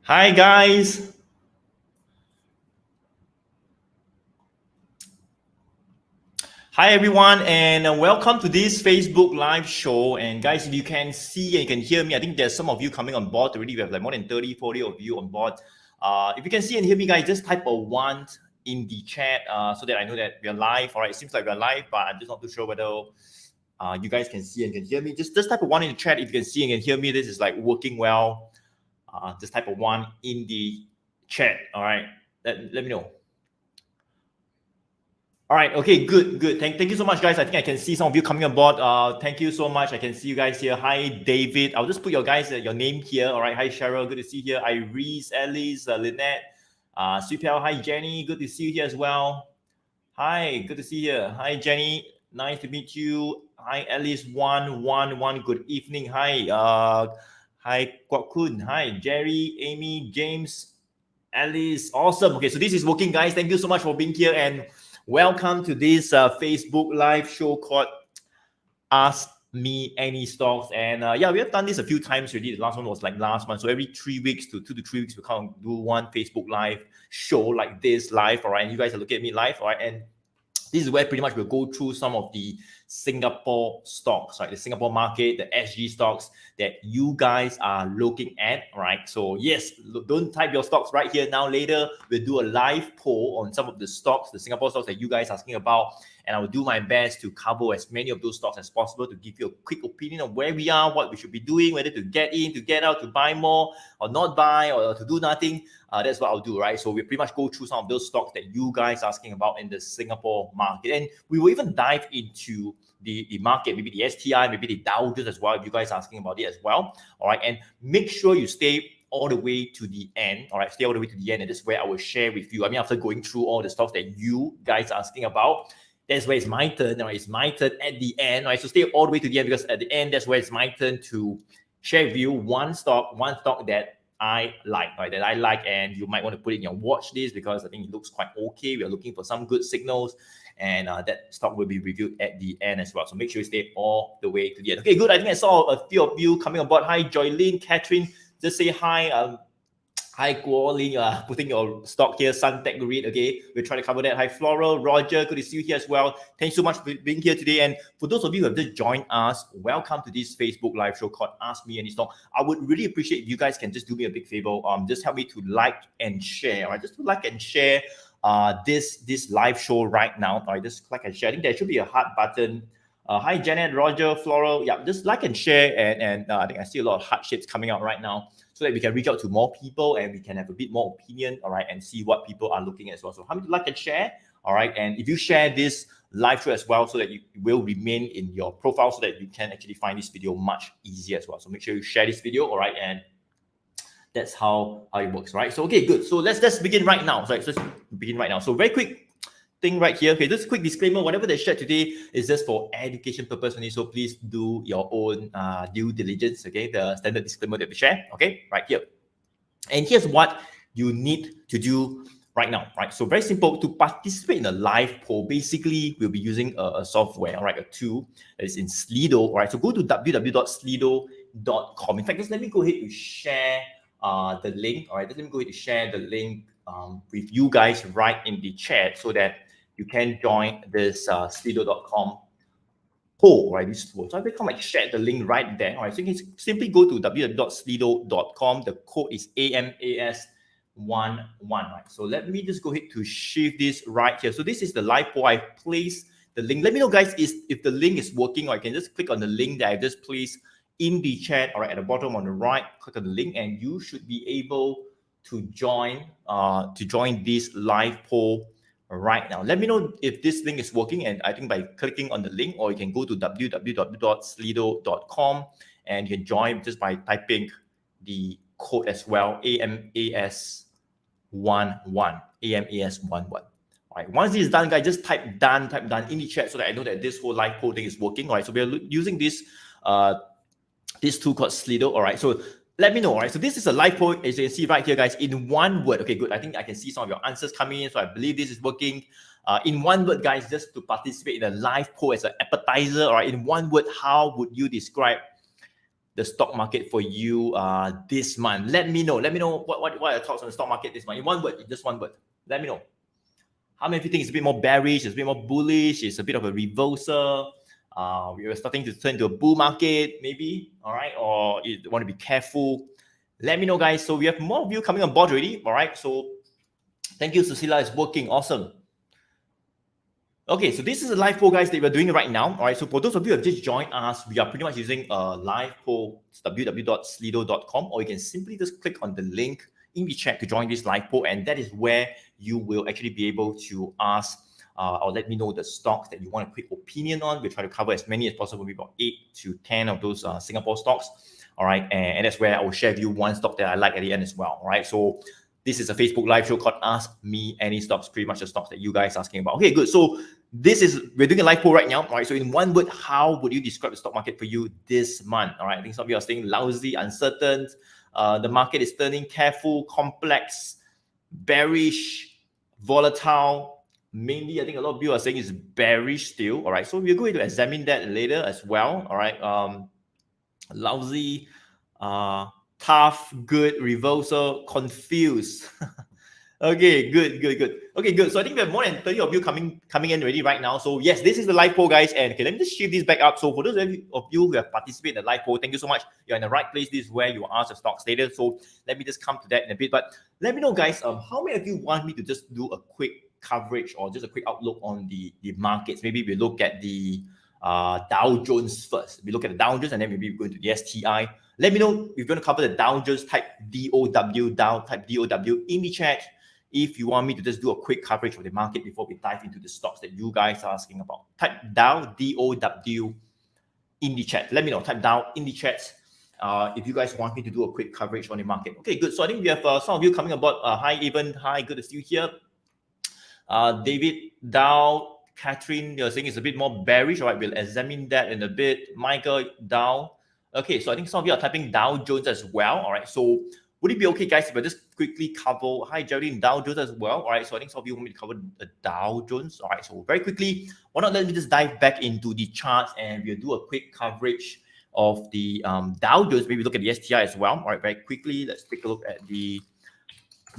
Hi guys. Hi everyone, and welcome to this Facebook live show. And guys, if you can see and you can hear me, I think there's some of you coming on board already. We have like more than 30, 40 of you on board. If you can see and hear me, guys, just type a 1 in the chat so that I know that we're live. All right, it seems like we're live, but I'm just not too sure whether you guys can see and can hear me. Just type a 1 in the chat if you can see and can hear me. This is like working well. Just type a 1 in the chat. All right, let me know. All right. Okay. Good. Thank you so much, guys. I think I can see some of you coming on board. Thank you so much. I can see you guys here. Hi, David. I'll just put your name here. All right. Hi, Cheryl. Good to see you here. Iris, Alice, Lynette, Sweetpel. Hi, Jenny. Good to see you here as well. Hi. Good to see you here. Hi, Jenny. Nice to meet you. Hi, Alice. One. Good evening. Hi. Hi, Kwok Kun. Hi, Jerry, Amy, James, Alice. Awesome. Okay. So this is working, guys. Thank you so much for being here and welcome to this Facebook live show called Ask Me Any Stocks. And yeah, we have done this a few times already. The last one was like last month. So every 3 weeks to 2 to 3 weeks, we kind of do one Facebook live show like this live. All right. And you guys are looking at me live. All right. And this is where pretty much we'll go through some of the Singapore stocks, right? The Singapore market, the SG stocks that you guys are looking at, right? So yes, don't type your stocks right here now. Later, we'll do a live poll on some of the stocks, the Singapore stocks that you guys are asking about. And I will do my best to cover as many of those stocks as possible to give you a quick opinion of where we are, what we should be doing, whether to get in, to get out, to buy more or not buy, or to do nothing. That's what I'll do, right? So we pretty much go through some of those stocks that you guys are asking about in the Singapore market. And we will even dive into the market, maybe the STI, maybe the Dow Jones as well, if you guys are asking about it as well. All right. And make sure you stay all the way to the end. All right. Stay all the way to the end. And this is where I will share with you. I mean, after going through all the stocks that you guys are asking about, that's where it's my turn. All right. It's my turn at the end. All right. So stay all the way to the end, because at the end, that's where it's my turn to share with you one stock that I like, right? That I like, and you might want to put it in your watch list because I think it looks quite okay. We are looking for some good signals, and that stock will be reviewed at the end as well. So make sure you stay all the way to the end. Okay, good. I think I saw a few of you coming on board. Hi, Joylene, Catherine. Just say hi. Hi, Guo Ling, putting your stock here, Suntech Grid. Okay, we'll try to cover that. Hi, Floral, Roger, good to see you here as well. Thanks so much for being here today. And for those of you who have just joined us, welcome to this Facebook live show called Ask Me Any Stock. I would really appreciate if you guys can just do me a big favor. Just help me to like and share. All right, just to like and share this live show right now. All right, just like and share. I think there should be a heart button. Hi, Janet, Roger, Floral. Yeah, just like and share. And I think I see a lot of heart shapes coming out right now, so that we can reach out to more people and we can have a bit more opinion, all right, and see what people are looking at as well. So how many like and share, all right? And if you share this live show as well, so that you will remain in your profile, so that you can actually find this video much easier as well. So make sure you share this video, all right? And that's how it works, right? So, okay, good. So let's begin right now. So let's begin right now. So very quick thing right here. Okay, just a quick disclaimer, whatever they shared today is just for education purpose only, so please do your own due diligence. Okay, the standard disclaimer that we share. Okay, right here. And here's what you need to do right now, right? So very simple. To participate in a live poll, basically we'll be using a software, all right, a tool that is in Slido. All right, so go to www.slido.com. In fact, just let me go ahead to share the link. All right, let me go ahead to share the link with you guys right in the chat, so that you can join this Slido.com poll, right? This poll. So I become like share the link right there. All right, so you can simply go to www.slido.com. The code is AMAS11, right? So let me just go ahead to shift this right here. So this is the live poll. I placed the link. Let me know, guys, if the link is working, or I can just click on the link that I just placed in the chat. All right, at the bottom on the right, click on the link, and you should be able to join this live poll right now. Let me know if this link is working, and I think by clicking on the link, or you can go to www.slido.com and you can join just by typing the code as well, AMAS11, AMAS11. All right, once this is done, guys, just type done in the chat, so that I know that this whole live poll thing is working. All right, so we are using this this tool called Slido. All right, so let me know. All right, so this is a live poll, as you can see right here, guys, in one word. Okay, good. I think I can see some of your answers coming in, so I believe this is working. In one word, guys, just to participate in a live poll as an appetizer. All right, in one word, how would you describe the stock market for you this month? Let me know. Let me know what are your thoughts on the stock market this month. In one word, just one word. Let me know. How many of you think it's a bit more bearish, it's a bit more bullish, it's a bit of a reversal? We are starting to turn to a bull market, maybe, all right? Or you want to be careful. Let me know, guys. So we have more of you coming on board already, all right? So thank you, Susila. It's working. Awesome. Okay, so this is a live poll, guys, that we're doing right now. All right, so for those of you who have just joined us, we are pretty much using a live poll. It's www.slido.com, or you can simply just click on the link in the chat to join this live poll, and that is where you will actually be able to ask or let me know the stocks that you want a quick opinion on. We'll try to cover as many as possible, maybe about 8 to 10 of those Singapore stocks. All right, and that's where I will share with you one stock that I like at the end as well. All right, so this is a Facebook live show called Ask Me Any Stocks, pretty much the stocks that you guys are asking about. Okay, good. So we're doing a live poll right now. All right, so in one word, how would you describe the stock market for you this month? All right, I think some of you are saying lousy, uncertain. The market is turning careful, complex, bearish, volatile. Mainly, I think a lot of you are saying it's bearish still. All right, so we're going to examine that later as well. All right, lousy, tough, good, reversal, confused. Okay, good. Okay, good. So I think we have more than 30 of you coming in already right now. So yes, this is the live poll, guys. And okay, let me just shift this back up. So for those of you who have participated in the live poll, thank you so much. You're in the right place. This is where you ask the stock status. So let me just come to that in a bit. But let me know, guys, how many of you want me to just do a quick coverage or just a quick outlook on the markets? Maybe we look at the Dow Jones first. We look at the Dow Jones and then maybe we go into the STI. Let me know if you're going to cover the Dow Jones, type Dow, type DOW in the chat if you want me to just do a quick coverage of the market before we dive into the stocks that you guys are asking about. Type Dow, DOW in the chat. Let me know. Type Dow in the chat if you guys want me to do a quick coverage on the market. Okay, good. So I think we have some of you coming aboard. Hi, Evan. Hi, good to see you here. David, Dow, Catherine, you're saying it's a bit more bearish. All right, we'll examine that in a bit. Michael, Dow. Okay, so I think some of you are typing Dow Jones as well. All right, so would it be okay, guys, if I just quickly cover, hi, Geraldine, Dow Jones as well? All right, so I think some of you want me to cover the Dow Jones. All right, so very quickly, why not let me just dive back into the charts and we'll do a quick coverage of the Dow Jones. Maybe look at the STI as well. All right, very quickly, let's take a look at the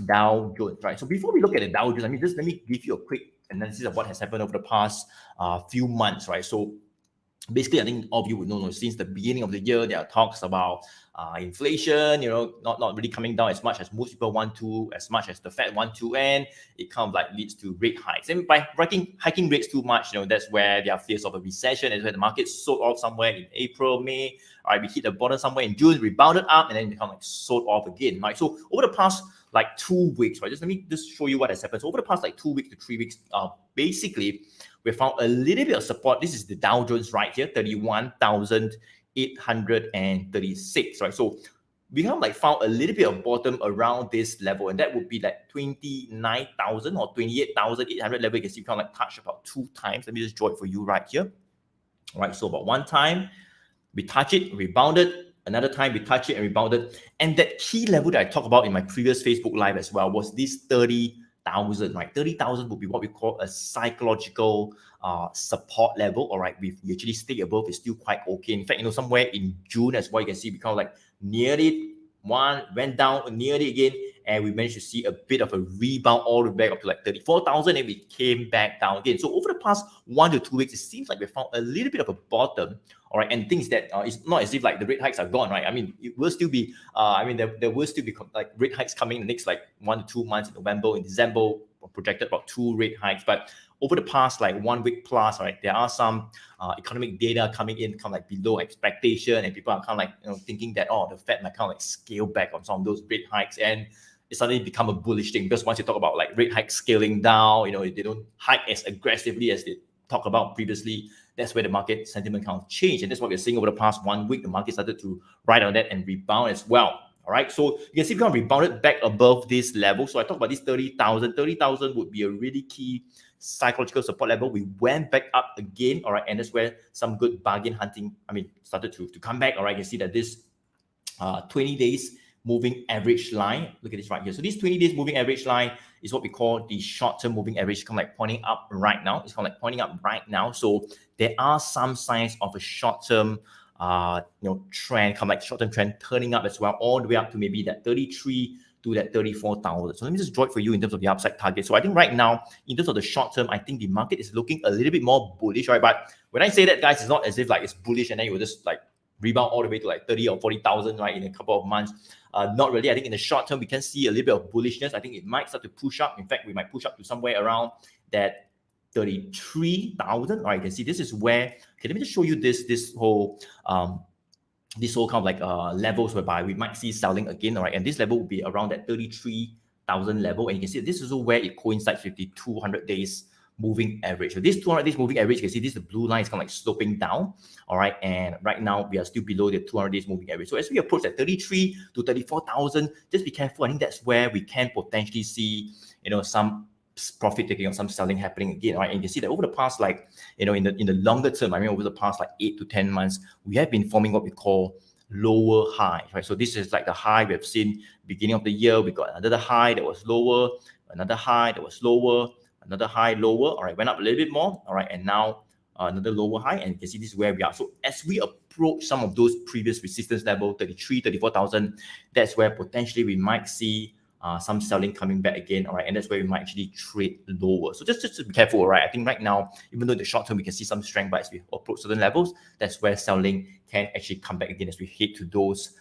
Dow Jones. Right, so before we look at the Dow Jones, let me give you a quick analysis of what has happened over the past few months. Right, so basically, I think all of you would know since the beginning of the year, there are talks about inflation, not really coming down as much as most people want to, as much as the Fed want to, and it kind of like leads to rate hikes. And by hiking rates too much, that's where there are fears of a recession, and where the market sold off somewhere in April, May. All right, we hit the bottom somewhere in June, rebounded up, and then it kind of like sold off again. Right, so over the past like 2 weeks, right, let me show you what has happened. So over the past like 2 weeks to 3 weeks, basically, we found a little bit of support. This is the Dow Jones right here, 31,836, right? So we have like found a little bit of bottom around this level, and that would be like 29,000 or 28,800 level. You can see we kind of like touch about 2 times. Let me just draw it for you right here. All right, so about 1 time, we touch it, rebounded. Another time we touch it and rebounded. And that key level that I talked about in my previous Facebook Live as well was this 30,000, right? 30,000 would be what we call a psychological support level. All right, we actually stay above, it's still quite okay. In fact, somewhere in June as well, you can see we kind of like neared it, went down, neared it again, and we managed to see a bit of a rebound all the way back up to like 34,000, and we came back down again. So over the past 1 to 2 weeks, it seems like we found a little bit of a bottom. All right, and things that it's not as if like the rate hikes are gone, right? I mean, it will still be, there will still be like rate hikes coming in the next like 1 to 2 months in November, in December, projected about 2 rate hikes. But over the past like 1 week plus, right, there are some economic data coming in kind of like below expectation, and people are kind of like thinking that the Fed might kind of like scale back on some of those rate hikes, and it suddenly become a bullish thing because once you talk about like rate hikes scaling down, they don't hike as aggressively as they talked about previously. That's where the market sentiment kind of changed, and that's what we're seeing over the past 1 week. The market started to ride on that and rebound as well. All right, so you can see we kind of rebounded back above this level. So I talked about this 30,000. 30,000 would be a really key psychological support level. We went back up again. All right, and that's where some good bargain hunting, started to come back. All right, you can see that this 20 days moving average line, look at this right here. So this 20 days moving average line is what we call the short-term moving average. It's kind of like pointing up right now. So there are some signs of a short-term trend, come like short-term trend turning up as well, all the way up to maybe that 33 to that 34,000. So let me just draw it for you in terms of the upside target. So I think right now, in terms of the short term, I think the market is looking a little bit more bullish, right? But when I say that, guys, it's not as if like it's bullish and then you will just like rebound all the way to like 30 or 40,000, right, in a couple of months. Not really. I think in the short term, we can see a little bit of bullishness. I think it might start to push up. In fact, we might push up to somewhere around that 33,000. All right, you can see this is where, okay, let me just show you this whole kind of like levels whereby we might see selling again. All right, and this level will be around that 33,000 level. And you can see this is also where it coincides with the 200 days moving average. So this 200 days moving average, you can see this, the blue line is kind of like sloping down. All right, and right now we are still below the 200 days moving average. So as we approach that 33 to 34,000, just be careful. I think that's where we can potentially see, some profit taking or some selling happening again. Right, and you can see that over the past, like, in the longer term, I mean, over the past like 8 to 10 months, we have been forming what we call lower high, right? So this is like the high we have seen beginning of the year. We got another high that was lower, another high that was lower, another high lower. All right, went up a little bit more. All right, and now another lower high, and you can see this is where we are. So as we approach some of those previous resistance level, 33, 34,000, that's where potentially we might see some selling coming back again. All right, and that's where we might actually trade lower. So just to be careful. All right, I think right now, even though in the short term we can see some strength, but as we approach certain levels, that's where selling can actually come back again as we head to those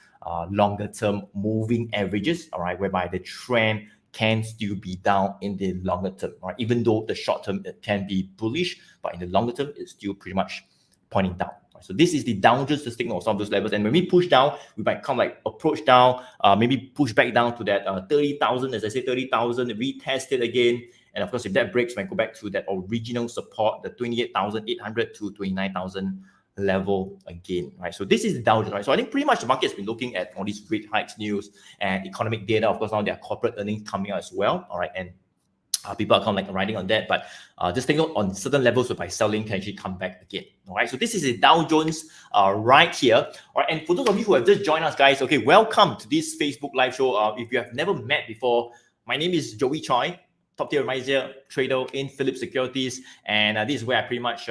longer term moving averages. All right, whereby the trend can still be down in the longer term, right? Even though the short term it can be bullish, but in the longer term, it's still pretty much pointing down. Right? So this is the Dow Jones signal of some of those levels. And when we push down, we might come like approach down, maybe push back down to that 30,000, as I say, 30,000, retest it again. And of course, if that breaks, we might go back to that original support, the 28,800 to 29,000 level again, right? So this is the Dow Jones, right? So I think pretty much the market has been looking at all these rate hikes news and economic data. Of course, now there are corporate earnings coming out as well, all right? And people are kind of like riding on that, but just take note on certain levels whereby selling can actually come back again, all right? So this is the Dow Jones right here, all right? And for those of you who have just joined us, guys, okay, welcome to this Facebook live show. If you have never met before, my name is Choy, top tier advisor, trader in Philips Securities, and this is where I pretty much,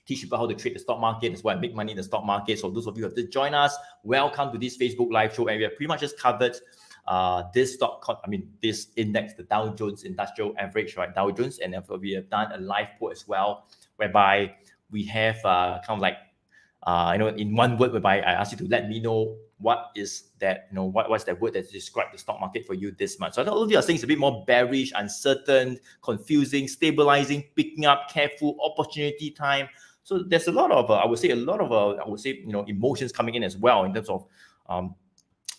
teach people how to trade the stock market. That's why I make money in the stock market. So those of you who have just joined us, welcome to this Facebook live show. And we have pretty much just covered this index, the Dow Jones Industrial Average, right? Dow Jones. And therefore we have done a live poll as well, whereby we have kind of like, in one word, whereby I ask you to let me know what is that, what's that word that describes the stock market for you this month. So I know all of you are saying it's a bit more bearish, uncertain, confusing, stabilizing, picking up, careful, opportunity time. So there's a lot of, emotions coming in as well in terms of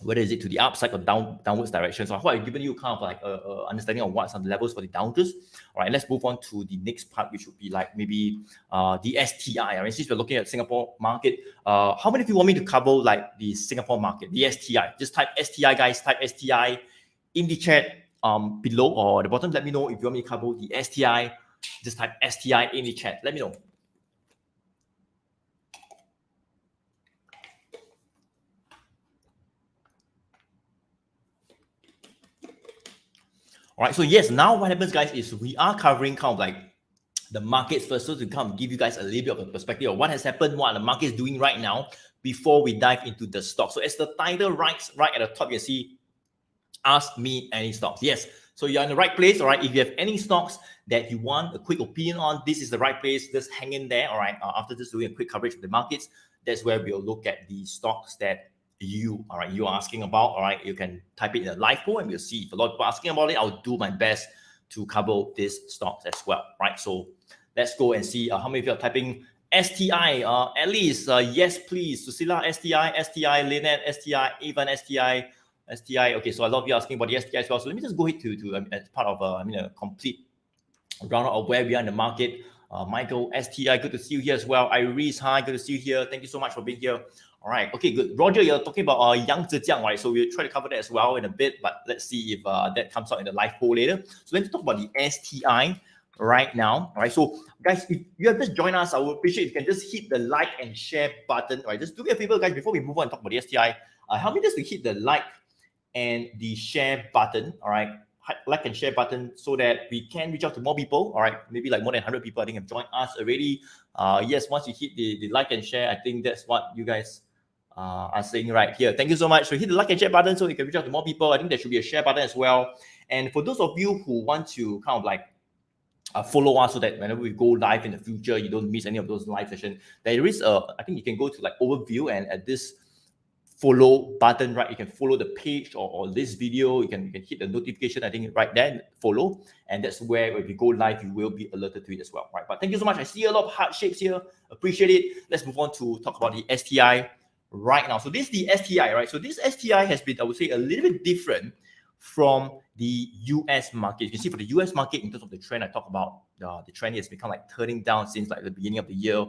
whether is it to the upside or downwards direction. So I hope I've given you kind of like understanding of what some levels for the Dow Jones. All right, let's move on to the next part, which would be like maybe the STI. I mean, since we're looking at Singapore market, how many of you want me to cover like the Singapore market, the STI? Just type STI, guys. Type STI in the chat below or the bottom. Let me know if you want me to cover the STI. Just type STI in the chat. Let me know. All right, so yes, now what happens, guys, is we are covering kind of like the markets first, so to come give you guys a little bit of a perspective of what has happened, what the market is doing right now before we dive into the stock. So as the title writes right at the top, you see, ask me any stocks. Yes, so you're in the right place, all right? If you have any stocks that you want a quick opinion on, this is the right place. Just hang in there, all right? After just doing a quick coverage of the markets, that's where we'll look at the stocks that you are asking about. All right, you can type it in a live poll and we'll see if a lot of people are asking about it. I'll do my best to cover these stocks as well, right? So let's go and see how many of you are typing STI. At least yes, please. Susila, STI, Lynette, STI, Evan, STI. Okay, so a lot of you are asking about the STI as well. So let me just go ahead to as part of a complete round of where we are in the market. Michael, STI, good to see you here as well. Iris, hi, good to see you here. Thank you so much for being here. All right, okay, good. Roger, you're talking about Yang Zhejiang, right? So we'll try to cover that as well in a bit, but let's see if that comes out in the live poll later. So let's talk about the STI right now. All right, so guys, if you have just joined us, I would appreciate if you can just hit the like and share button. All right, just do me a favor, guys, before we move on and talk about the STI, help me just to hit the like and the share button. All right, like and share button so that we can reach out to more people. All right, maybe like more than 100 people I think have joined us already. Yes, once you hit the like and share, I think that's what you guys are saying right here. Thank you so much. So hit the like and share button so you can reach out to more people. I think there should be a share button as well. And for those of you who want to kind of like follow us so that whenever we go live in the future, you don't miss any of those live sessions. There is I think you can go to like overview, and at this follow button, right, you can follow the page or this video. You can hit the notification, I think right there, follow, and that's where if you go live, you will be alerted to it as well, right? But thank you so much. I see a lot of heart shapes here. Appreciate it. Let's move on to talk about the STI right now. So this is the STI, right? So this STI has been, I would say, a little bit different from the US market. You can see for the US market, in terms of the trend I talked about, the trend has become like turning down since like the beginning of the year,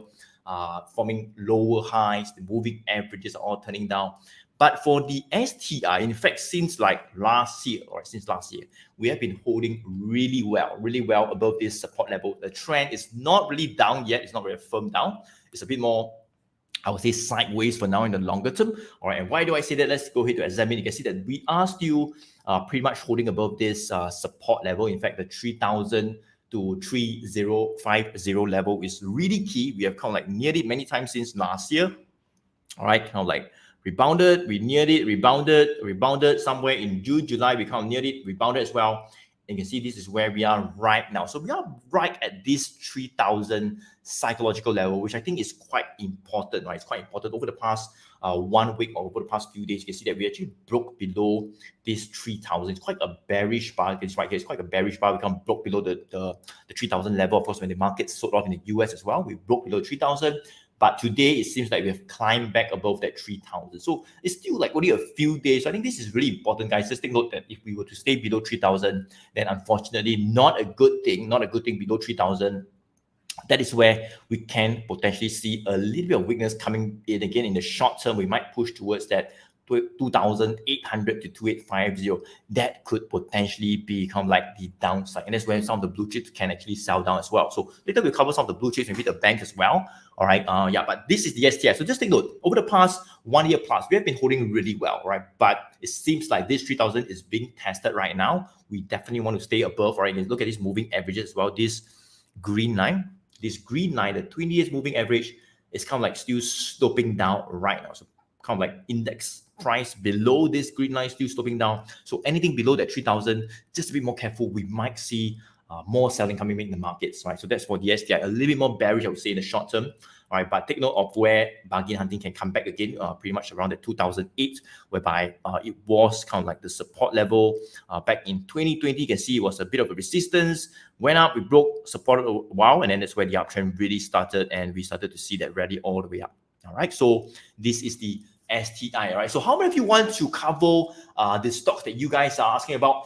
forming lower highs. The moving averages are all turning down. But for the STI, in fact, since like last year, we have been holding really well above this support level. The trend is not really down yet. It's not very firm down. It's a bit more, I would say, sideways for now in the longer term. All right, and why do I say that? Let's go ahead to examine. You can see that we are still pretty much holding above this support level. In fact, the 3,000 to 3,050 level is really key. We have kind of like neared it many times since last year. All right, kind of like rebounded, we neared it, rebounded somewhere in June, July, we kind of neared it, rebounded as well. And you can see this is where we are right now. So we are right at this 3,000 psychological level, which I think is quite important, right? It's quite important. Over the past 1 week or over the past few days, you can see that we actually broke below this 3,000. It's quite a bearish bar. It's right here. It's quite a bearish bar. We kind of broke below the 3,000 level. Of course, when the market sold off in the US as well, we broke below 3,000. But today, it seems like we have climbed back above that 3,000. So it's still like only a few days. So I think this is really important, guys. Just take note that if we were to stay below 3,000, then unfortunately, not a good thing below 3,000. That is where we can potentially see a little bit of weakness coming in again in the short term. We might push towards that 2,800 to 2,850. That could potentially become like the downside, and that's where some of the blue chips can actually sell down as well. So later we'll cover some of the blue chips, maybe the bank as well. All right, yeah, but this is the STI. So just take note, over the past 1 year plus, we have been holding really well, right? But it seems like this 3,000 is being tested right now. We definitely want to stay above, right? And look at these moving averages as well. This green line, the 20 years moving average is kind of like still sloping down right now. So kind of like index price below this green line still sloping down. So anything below that 3,000, just to be more careful, we might see more selling coming in the markets, right? So that's for the STI. A little bit more bearish, I would say, in the short term. All right, but take note of where bargain hunting can come back again, pretty much around the 2008, whereby it was kind of like the support level back in 2020. You can see it was a bit of a resistance, went up, we broke support a while, and then that's where the uptrend really started, and we started to see that rally all the way up. All right, so this is the STI. All right, so how many of you want to cover the stocks that you guys are asking about?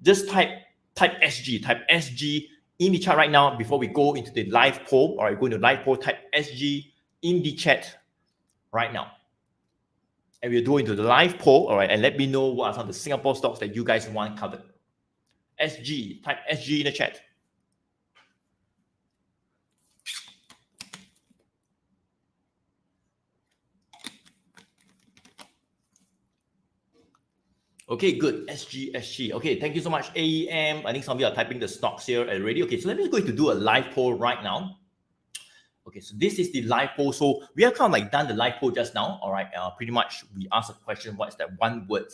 Just type SG in the chat right now before we go into the live poll. All right, go into the live poll, type SG in the chat right now. And we'll go into the live poll, all right, and let me know what are some of the Singapore stocks that you guys want covered. SG, type SG in the chat. Okay, good. SG. Okay, thank you so much. AEM. I think some of you are typing the stocks here already. Okay, so let me go to do a live poll right now. Okay, so this is the live poll. So we have kind of like done the live poll just now. All right, pretty much we asked a question. What is that one word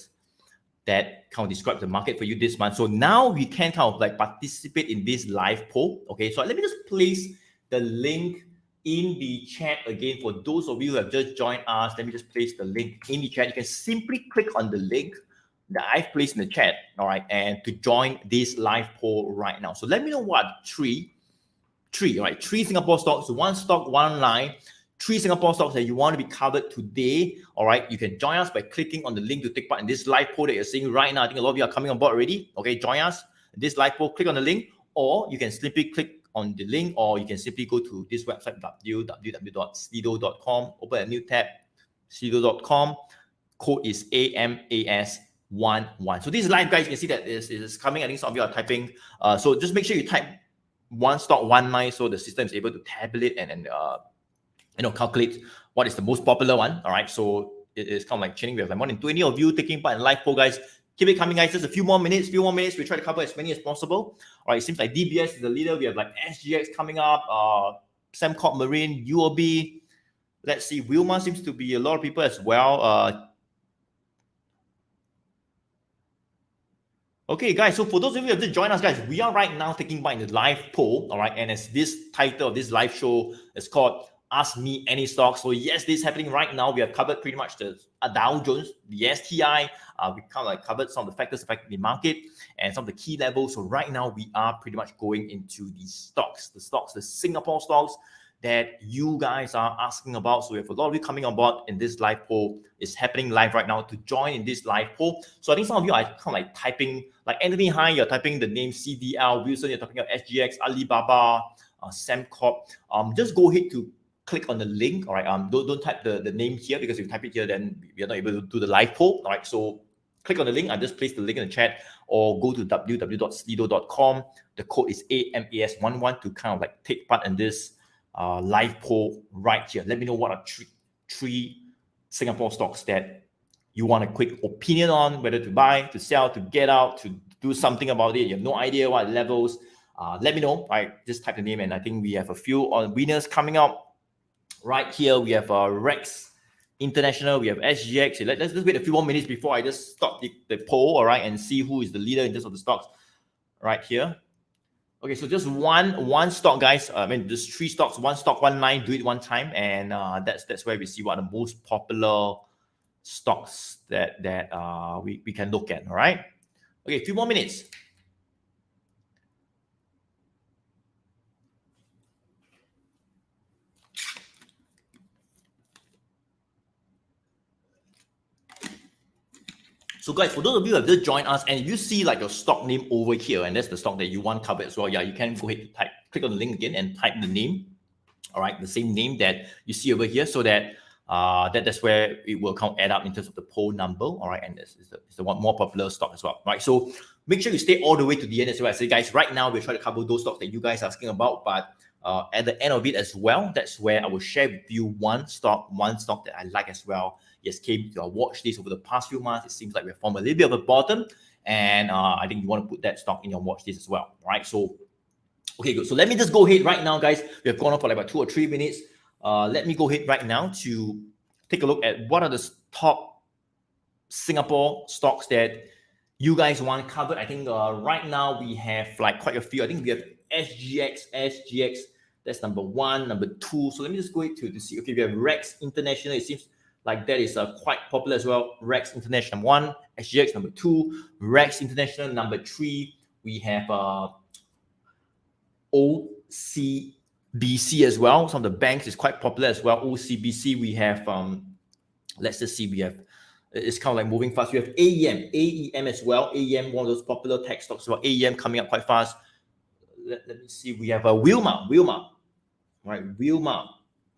that kind of describes the market for you this month? So now we can kind of like participate in this live poll. Okay, so let me just place the link in the chat again for those of you who have just joined us. Let me just place the link in the chat. You can simply click on the link that I've placed in the chat, all right, and to join this live poll right now. So let me know what three Singapore stocks, one stock, one line, 3 Singapore stocks that you want to be covered today, all right. You can join us by clicking on the link to take part in this live poll that you're seeing right now. I think a lot of you are coming on board already. Okay, join us in this live poll. Click on the link, or you can simply click on the link, or you can simply go to this website, www.citydev.com, open a new tab, citydev.com. Code is AMAS11. So this is live, guys. You can see that is coming. I think some of you are typing. So just make sure you type one stock, one line, so the system is able to tabulate and calculate what is the most popular one. All right. So it is kind of like chaining. We have like more than 20 of you taking part in live poll, guys. Keep it coming, guys. Just a few more minutes. We try to cover as many as possible. All right, it seems like DBS is the leader. We have like SGX coming up, Semcorp Marine, UOB. Let's see, Wilmar seems to be a lot of people as well. Okay, guys, so for those of you who have just joined us, guys, we are right now taking part in the live poll, all right? And as this title of this live show is called Ask Me Any Stock. So yes, this is happening right now. We have covered pretty much the Dow Jones, the STI. We kind of like covered some of the factors affecting the market and some of the key levels. So right now, we are pretty much going into the stocks, the Singapore stocks that you guys are asking about. So we have a lot of you coming on board in this live poll. It's happening live right now to join in this live poll. So I think some of you are kind of like typing, like Anthony Hai, you're typing the name CDL, Wilson, you're typing out SGX, Alibaba, Semcorp. Just go ahead to click on the link. All right. Don't type the name here, because if you type it here, then we are not able to do the live poll. All right. So click on the link. I just placed the link in the chat, or go to www.slido.com. The code is AMAS11 to kind of like take part in this live poll right here. Let me know what are three Singapore stocks that you want a quick opinion on, whether to buy, to sell, to get out, to do something about it. You have no idea what levels. Let me know. Right, just type the name, and I think we have a few winners coming out right here. We have Rex International. We have SGX. Let's just wait a few more minutes before I just stop the poll. All right, and see who is the leader in terms of the stocks right here. Okay, so just one stock, guys. I mean, there's three stocks, one stock, one line. Do it one time, and that's where we see what are the most popular stocks that we can look at. All right. Okay, a few more minutes. So guys, for those of you who have just joined us and you see like your stock name over here, and that's the stock that you want covered as well, yeah, you can go ahead and click on the link again and type the name. All right, the same name that you see over here, so that that's where it will add up in terms of the poll number. All right, and it's the one more popular stock as well. Right, so make sure you stay all the way to the end as well. I say, guys, right now we're trying to cover those stocks that you guys are asking about, but at the end of it as well, that's where I will share with you one stock that I like as well. Yes, came to our watch list over the past few months. It seems like we formed a little bit of a bottom, and I think you want to put that stock in your watch list as well. Right, so okay, good. So let me just go ahead right now, guys. We have gone on for like about 2 or 3 minutes. Let me go ahead right now to take a look at what are the top Singapore stocks that you guys want covered. I think right now we have like quite a few. I think we have SGX. That's number 1, number 2. So let me just go ahead to see. Okay, we have Rex International. It seems like that is quite popular as well. Rex International 1, SGX number 2, Rex International number 3. We have OCBC as well. Some of the banks is quite popular as well. OCBC, we have let's just see, we have, it's kind of like moving fast. We have AEM as well. AEM, one of those popular tech stocks as well. AEM coming up quite fast. Let me see, we have Wilmar, right? Wilmar,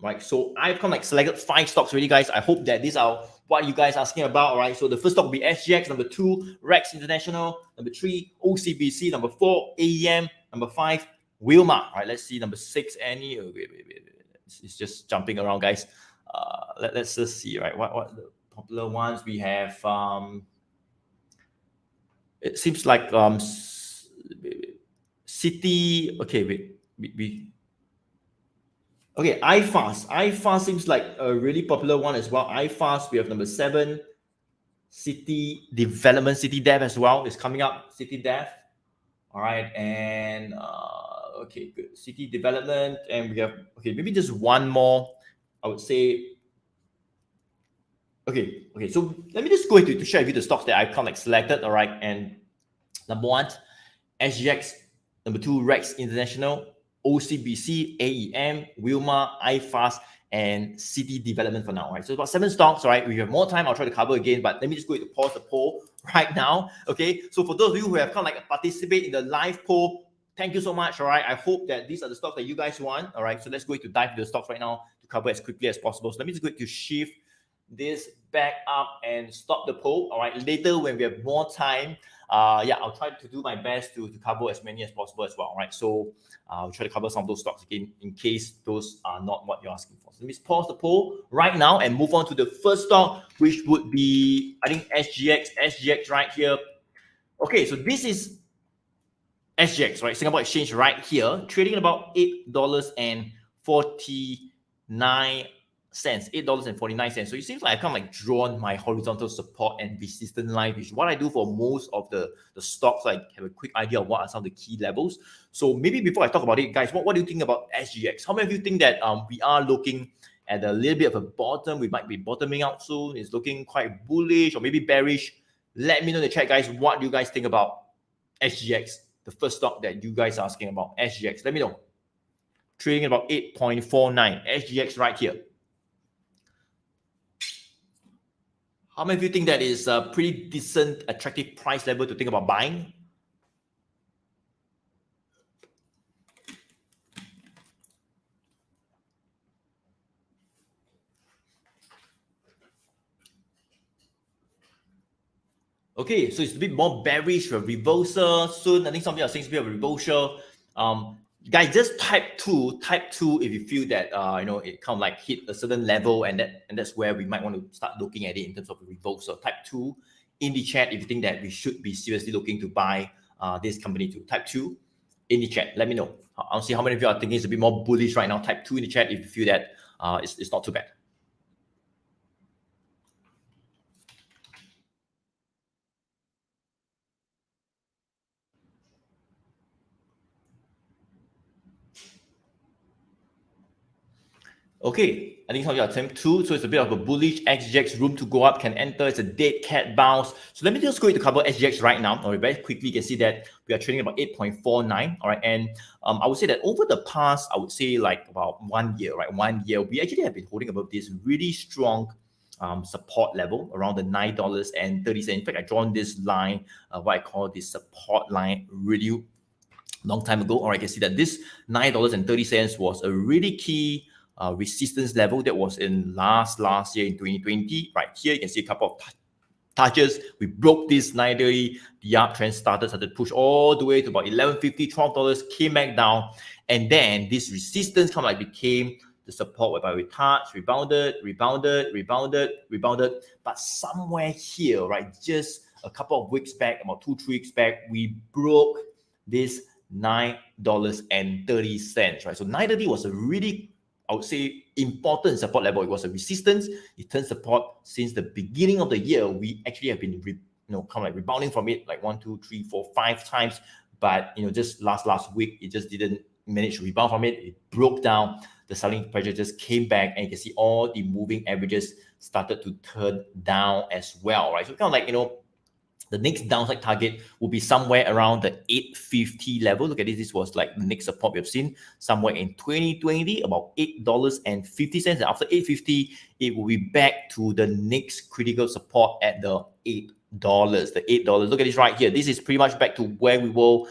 right? So I've kind of like selected 5 stocks already, guys. I hope that these are what you guys are asking about. All right, so the first stock will be SGX, number 2, Rex International, number 3, OCBC, number 4, AEM, number 5, Wilmar. All right, let's see number 6. Any? Oh, wait. It's just jumping around, guys. Let's just see, right? What the popular ones we have? It seems like City. Okay, wait. Okay, IFAST. IFAST seems like a really popular one as well. IFAST, we have number 7. City Development, Citydev as well is coming up. Citydev. All right, and okay, good. City Development, and we have, okay, maybe just one more. I would say. Okay. So let me just go into to share with you the stocks that I've kind of like selected. All right, and number 1, SGX. Number 2, Rex International, OCBC, AEM, Wilmar, IFAST, and City Development for now. Right, so about 7 stocks. All right, we have more time. I'll try to cover again, but let me just go to pause the poll right now. Okay, so for those of you who have kind of like participate in the live poll, thank you so much. All right, I hope that these are the stocks that you guys want. All right, so let's go to dive into the stocks right now to cover as quickly as possible. So let me just go to shift this back up and stop the poll. All right, later when we have more time, yeah, I'll try to do my best to cover as many as possible as well. All right, so I'll try to cover some of those stocks again in case those are not what you're asking for. So let me pause the poll right now and move on to the first stock, which would be, I think, SGX right here. Okay, so this is SGX, right? Singapore Exchange right here, trading at about $8.49. $8.49. So it seems like I kind of like drawn my horizontal support and resistance line, which is what I do for most of the stocks. Like have a quick idea of what are some of the key levels. So maybe before I talk about it, guys, what do you think about SGX? How many of you think that we are looking at a little bit of a bottom? We might be bottoming out soon. It's looking quite bullish or maybe bearish. Let me know in the chat, guys. What do you guys think about SGX? The first stock that you guys are asking about, SGX. Let me know. Trading about 8.49. SGX right here. How many of you think that is a pretty decent, attractive price level to think about buying? Okay, so it's a bit more bearish for reversal soon. I think some people are saying it's a bit of a reversal. Guys, just type two if you feel that it kind of like hit a certain level, and that's where we might want to start looking at it in terms of a reversal. Type 2 in the chat if you think that we should be seriously looking to buy this company too. Type 2 in the chat. Let me know. I'll see how many of you are thinking it's a bit more bullish right now. Type 2 in the chat if you feel that it's not too bad. Okay, I think some of you are attempt 2, so it's a bit of a bullish. SGX room to go up, can enter. It's a dead cat bounce. So let me just go into cover SGX right now. All right, very quickly, you can see that we are trading about 8.49. All right, and I would say that over the past, I would say like about 1 year, right? 1 year, we actually have been holding above this really strong support level around the $9.30. In fact, I drawn this line, what I call this support line, really long time ago. All right, you can see that this $9.30 was a really key resistance level that was in last year in 2020. Right here, you can see a couple of touches. We broke this 9.30. The uptrend started to push all the way to about $11.50, $12, came back down, and then this resistance kind of like became the support whereby we touched, rebounded, but somewhere here, right, just a couple of weeks back, about 2-3 weeks back, we broke this $9.30, right? So 9.30 was a really, I would say, important support level. It was a resistance. It turned support since the beginning of the year. We actually have been, kind of like rebounding from it like 1, 2, 3, 4, 5 times. But just last week, it just didn't manage to rebound from it. It broke down. The selling pressure just came back, and you can see all the moving averages started to turn down as well, right? So kind of like the next downside target will be somewhere around the 850 level. Look at this. This was like the next support we have seen somewhere in 2020, about $8.50. And after 850, it will be back to the next critical support at the $8. The $8. Look at this right here. This is pretty much back to where we were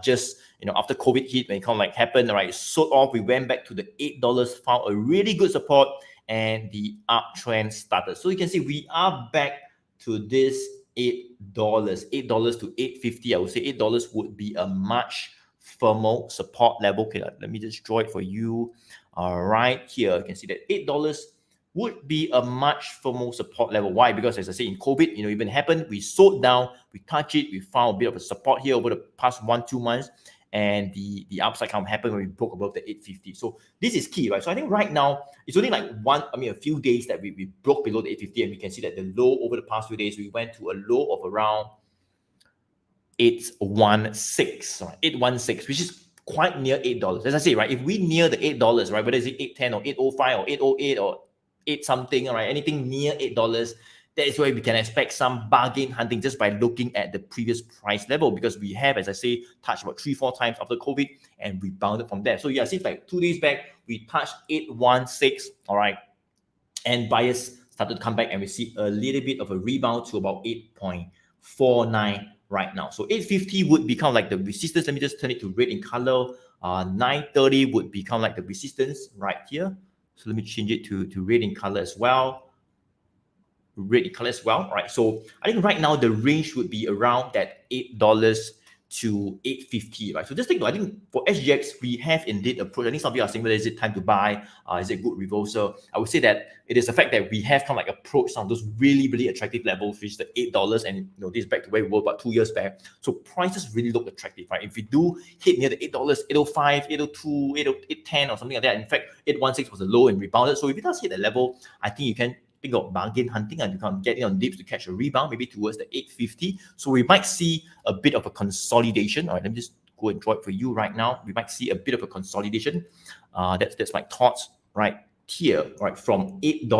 just after COVID hit, when it kind of like happened. All right, sold off. We went back to the $8, found a really good support, and the uptrend started. So you can see we are back to this $8 to $8.50. I would say $8 would be a much firmer support level. Okay, let me just draw it for you. All right, here you can see that $8 would be a much firmer support level. Why? Because as I say, in COVID, even happened, we sold down, we touched it, we found a bit of a support here over the past 1-2 months. And the upside kind of happened when we broke above the 850. So this is key, right? So I think right now it's only like a few days that we broke below the 850, and we can see that the low over the past few days, we went to a low of around 816, right? 816, which is quite near $8. As I say, right, if we near the $8, right, whether it's 810 or 805 or 808 or 8 something, all right, anything near $8, that is where we can expect some bargain hunting just by looking at the previous price level, because we have, as I say, touched about 3-4 times after COVID and rebounded from there. So yeah, it seems like 2 days back, we touched 816, all right, and buyers started to come back, and we see a little bit of a rebound to about 8.49 right now. So 850 would become like the resistance. Let me just turn it to red in color. 930 would become like the resistance right here. So let me change it to red in color as well. Red in color as well. All right. So I think right now the range would be around that $8 to 850, right? So just take note, I think for SGX, we have indeed approached. I think some of you are saying, whether is it time to buy? Is it good reversal? I would say that it is the fact that we have kind of like approached some of those really, really attractive levels, which is the $8, and this is back to where we were about 2 years back. So prices really look attractive, right? If we do hit near the $8, 805, 802, 810 or something like that. In fact, 816 was a low and rebounded. So if it does hit that level, I think you can think of bargain hunting and you can get in on dips to catch a rebound, maybe towards the 850. So we might see a bit of a consolidation. All right, let me just go and draw it for you right now. We might see a bit of a consolidation. That's my thoughts right here, right, from $8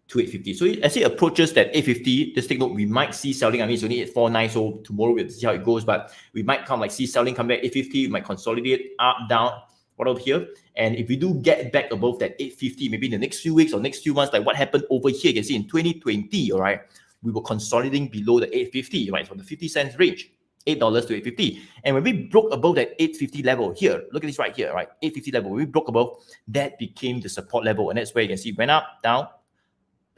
to 850. So as it approaches that 850, just take note, we might see selling. I mean, it's only 849, so tomorrow we'll see how it goes, but we might see selling come back 850, we might consolidate up, down, what over here. And if we do get back above that 850, maybe in the next few weeks or next few months, like what happened over here, you can see in 2020, all right, we were consolidating below the 850, right, from the 50 cents range, $8 to 850. And when we broke above that 850 level here, look at this right here, right, 850 level, when we broke above, that became the support level. And that's where you can see it went up, down,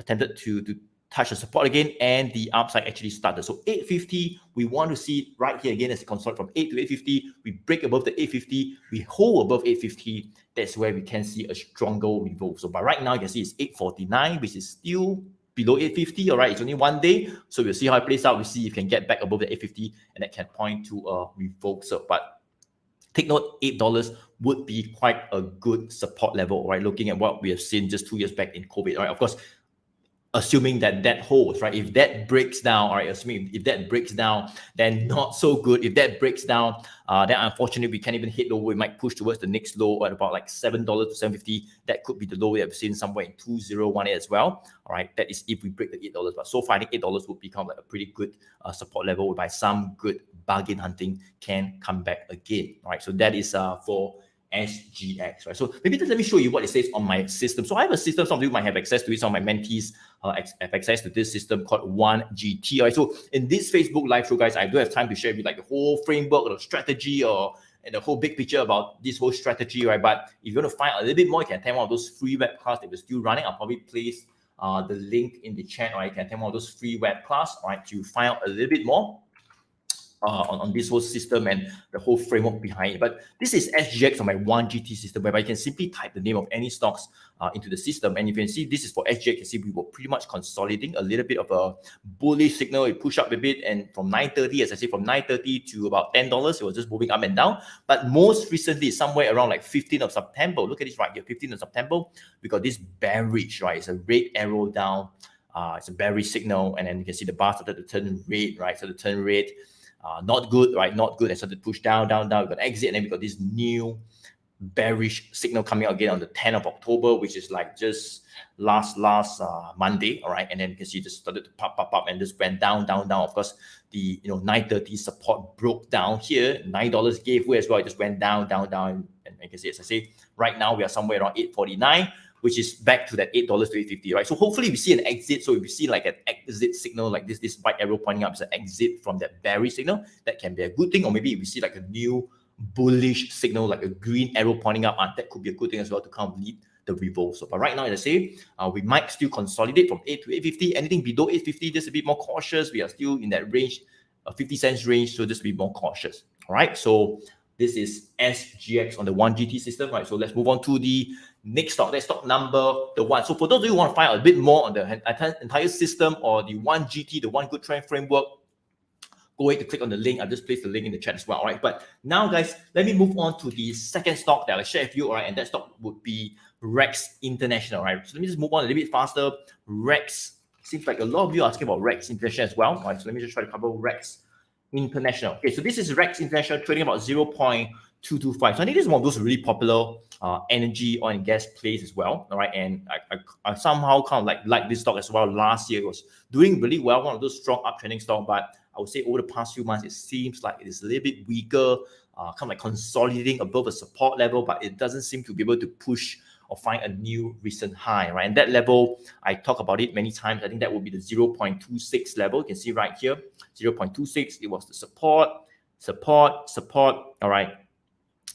attempted to touch the support again, and the upside actually started. So 850, we want to see right here again as a consolidate from 8 to 850. We break above the 850, we hold above 850. That's where we can see a stronger reversal. But right now you can see it's 849, which is still below 850. All right, it's only 1 day, so we'll see how it plays out. We'll see if we can get back above the 850, and that can point to a reversal. But take note, $8 would be quite a good support level, right? Looking at what we have seen just 2 years back in COVID, right? Of course, assuming that holds, right? If that breaks down, all right, assuming if that breaks down, then not so good. If that breaks down, then unfortunately we can't even hit low. We might push towards the next low at about like $7 to $7.50. That could be the low we have seen somewhere in 2018 as well. All right, that is if we break the $8. But so far, I think $8 would become like a pretty good support level, whereby some good bargain hunting can come back again. All right, so that is for SGX, right? So maybe just let me show you what it says on my system. So I have a system, some of you might have access to it, some of my mentees have access to this system called 1GT, right? So in this Facebook live show, guys, I do have time to share with you like the whole framework or the strategy and the whole big picture about this whole strategy, right? But if you want to find a little bit more, you can attend one of those free web classes that we're still running. I'll probably place the link in the chat, or you can attend one of those free web classes, all right, to find out a little bit more on this whole system and the whole framework behind it. But this is SGX on my 1GT system, whereby you can simply type the name of any stocks into the system. And if you can see, this is for SGX, you can see we were pretty much consolidating a little bit of a bullish signal. It pushed up a bit, and from 930, as I say, from 930 to about $10, it was just moving up and down. But most recently, somewhere around like 15th of September, look at this right here, 15th of September, we got this bearish, right? It's a red arrow down. It's a bearish signal, and then you can see the bar started to turn red, right? So the turn red. Not good, right? Not good. And started to push down. We got exit, and then we got this new bearish signal coming out again on the 10th of October, which is like just last Monday, all right? And then you can see it just started to pop, and just went down. Of course, the 930 support broke down here. $9 gave way as well. It just went down, and you can see, as I say, right now we are somewhere around 849. Which is back to that $8 to $8.50, right? So hopefully we see an exit. So if we see like an exit signal like this white arrow pointing up is an exit from that bearish signal, that can be a good thing. Or maybe if we see like a new bullish signal, like a green arrow pointing up, that could be a good thing as well to kind of lead the reversal. But right now, as I say, we might still consolidate from 8 to 8.50. Anything below 8.50, just a bit more cautious. We are still in that range, 50 cents range, so just be more cautious. All right, so this is SGX on the 1GT system, right? So let's move on to the next stock. That's stock number the 1. So for those of you who want to find out a bit more on the entire system or the 1GT, the One Good Trend Framework, go ahead to click on the link. I'll just place the link in the chat as well. All right. But now, guys, let me move on to the second stock that I'll share with you. All right. And that stock would be Rex International. All right. So let me just move on a little bit faster. Rex. Seems like a lot of you are asking about Rex International as well. All right. So let me just try to cover Rex International. Okay. So this is Rex International trading about 0.225. So I think this is one of those really popular energy, oil and gas plays as well. All right. And I somehow kind of like this stock as well. Last year it was doing really well. One of those strong uptrending stocks. But I would say over the past few months, it seems like it is a little bit weaker, kind of like consolidating above a support level, but it doesn't seem to be able to push or find a new recent high, right? And that level, I talk about it many times. I think that would be the 0.26 level. You can see right here, 0.26. It was the support. All right.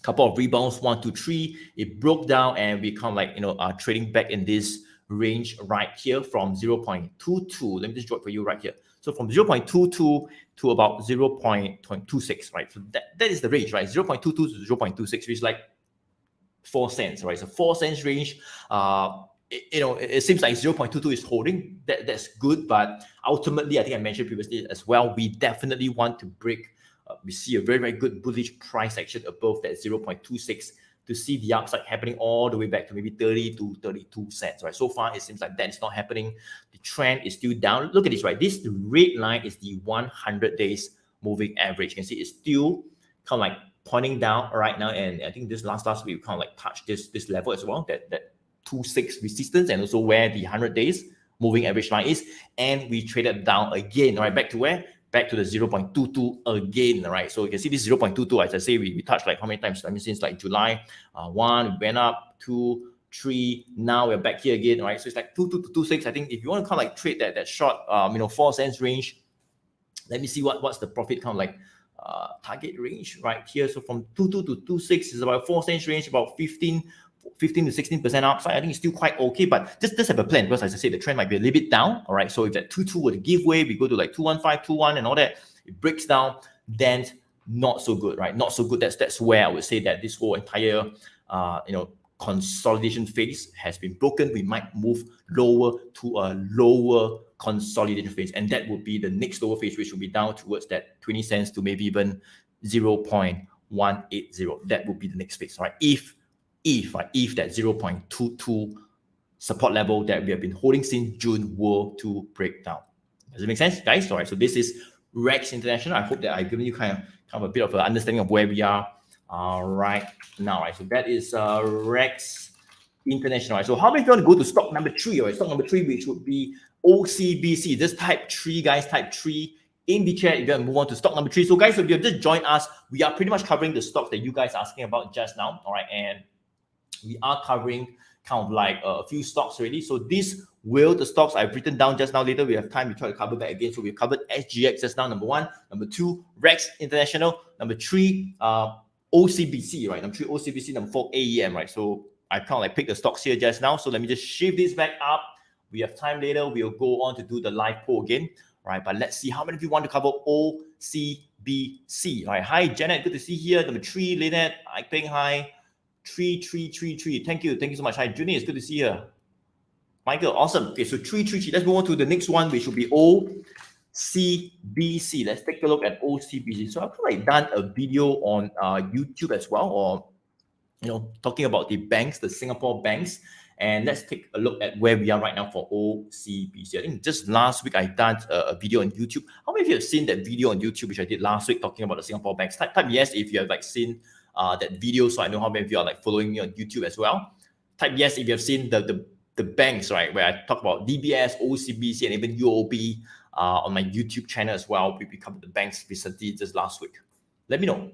Couple of rebounds, 1, 2, 3. It broke down and we kind of like, trading back in this range right here from 0.22. Let me just draw it for you right here. So from 0.22 to about 0.26, right? So that is the range, right? 0.22 to 0.26, which is like 4 cents, right? So 4 cents range. It seems like 0.22 is holding. That's good, but ultimately, I think I mentioned previously as well, we definitely want to break. We see a very, very good bullish price action above that 0.26 to see the upside happening all the way back to maybe 30 to 32 cents, right? So far, it seems like that is not happening. The trend is still down. Look at this, right? This red line is the 100 days moving average. You can see it's still kind of like pointing down right now, and I think this last week kind of like touched this level as well, that 2.6 resistance, and also where the 100 days moving average line is, and we traded down again, right? Back to where? Back to the 0.22 again, right? So you can see this 0.22, as I say, we touched like how many times? I mean, since like July 1, we went up, 2, 3, now we're back here again, right? So it's like 22 to 26. I think if you want to kind of like trade that short, 4 cents range, let me see what's the profit kind of like target range right here. So from 22 to 26 is about 4 cents range, about 15 to 16% upside. I think it's still quite okay, but just have a plan, because as I said, the trend might be a little bit down. All right, so if that 22 were to give way, we go to like 215, 21 and all that, it breaks down, then not so good, right? Not so good. That's where I would say that this whole entire consolidation phase has been broken. We might move lower to a lower consolidation phase, and that would be the next lower phase, which will be down towards that 20 cents to maybe even 0.180. That would be the next phase, right? If that 0.22 support level that we have been holding since June were to break down. Does it make sense, guys? All right, so this is Rex International. I hope that I've given you kind of a bit of an understanding of where we are right now, right? So that is Rex International, right? So how many of you want to go to stock number 3, right? Stock number 3, which would be OCBC. This type 3, guys, type 3 in the chat. You're going to move on to stock number 3. So guys, if you have just joined us, we are pretty much covering the stocks that you guys are asking about just now, all right? And we are covering kind of like a few stocks already. So these will the stocks I've written down just now. Later we have time to try to cover back again. So we've covered SGX just now, number 1. Number 2, Rex International. Number 3, OCBC, right? Number 3, OCBC. Number 4, AEM, right? So I kind of like picked the stocks here just now. So let me just shift this back up. We have time later. We'll go on to do the live poll again, right? But let's see how many of you want to cover OCBC, right? Hi, Janet. Good to see you here. Number 3, Lynette. I think hi. 3333. Thank you so much. Hi, Junie. It's good to see you. Michael, awesome. Okay, so 333. Let's move on to the next one, which will be OCBC. Let's take a look at OCBC. So I've probably done a video on YouTube as well, or talking about the banks, the Singapore banks. And let's take a look at where we are right now for OCBC. I think just last week I done a video on YouTube. How many of you have seen that video on YouTube, which I did last week, talking about the Singapore banks? Type yes if you have like seen that video, so I know how many of you are like following me on YouTube as well. Type yes if you have seen the banks, right, where I talk about DBS, OCBC, and even UOB on my YouTube channel as well. We covered the banks recently just last week. Let me know.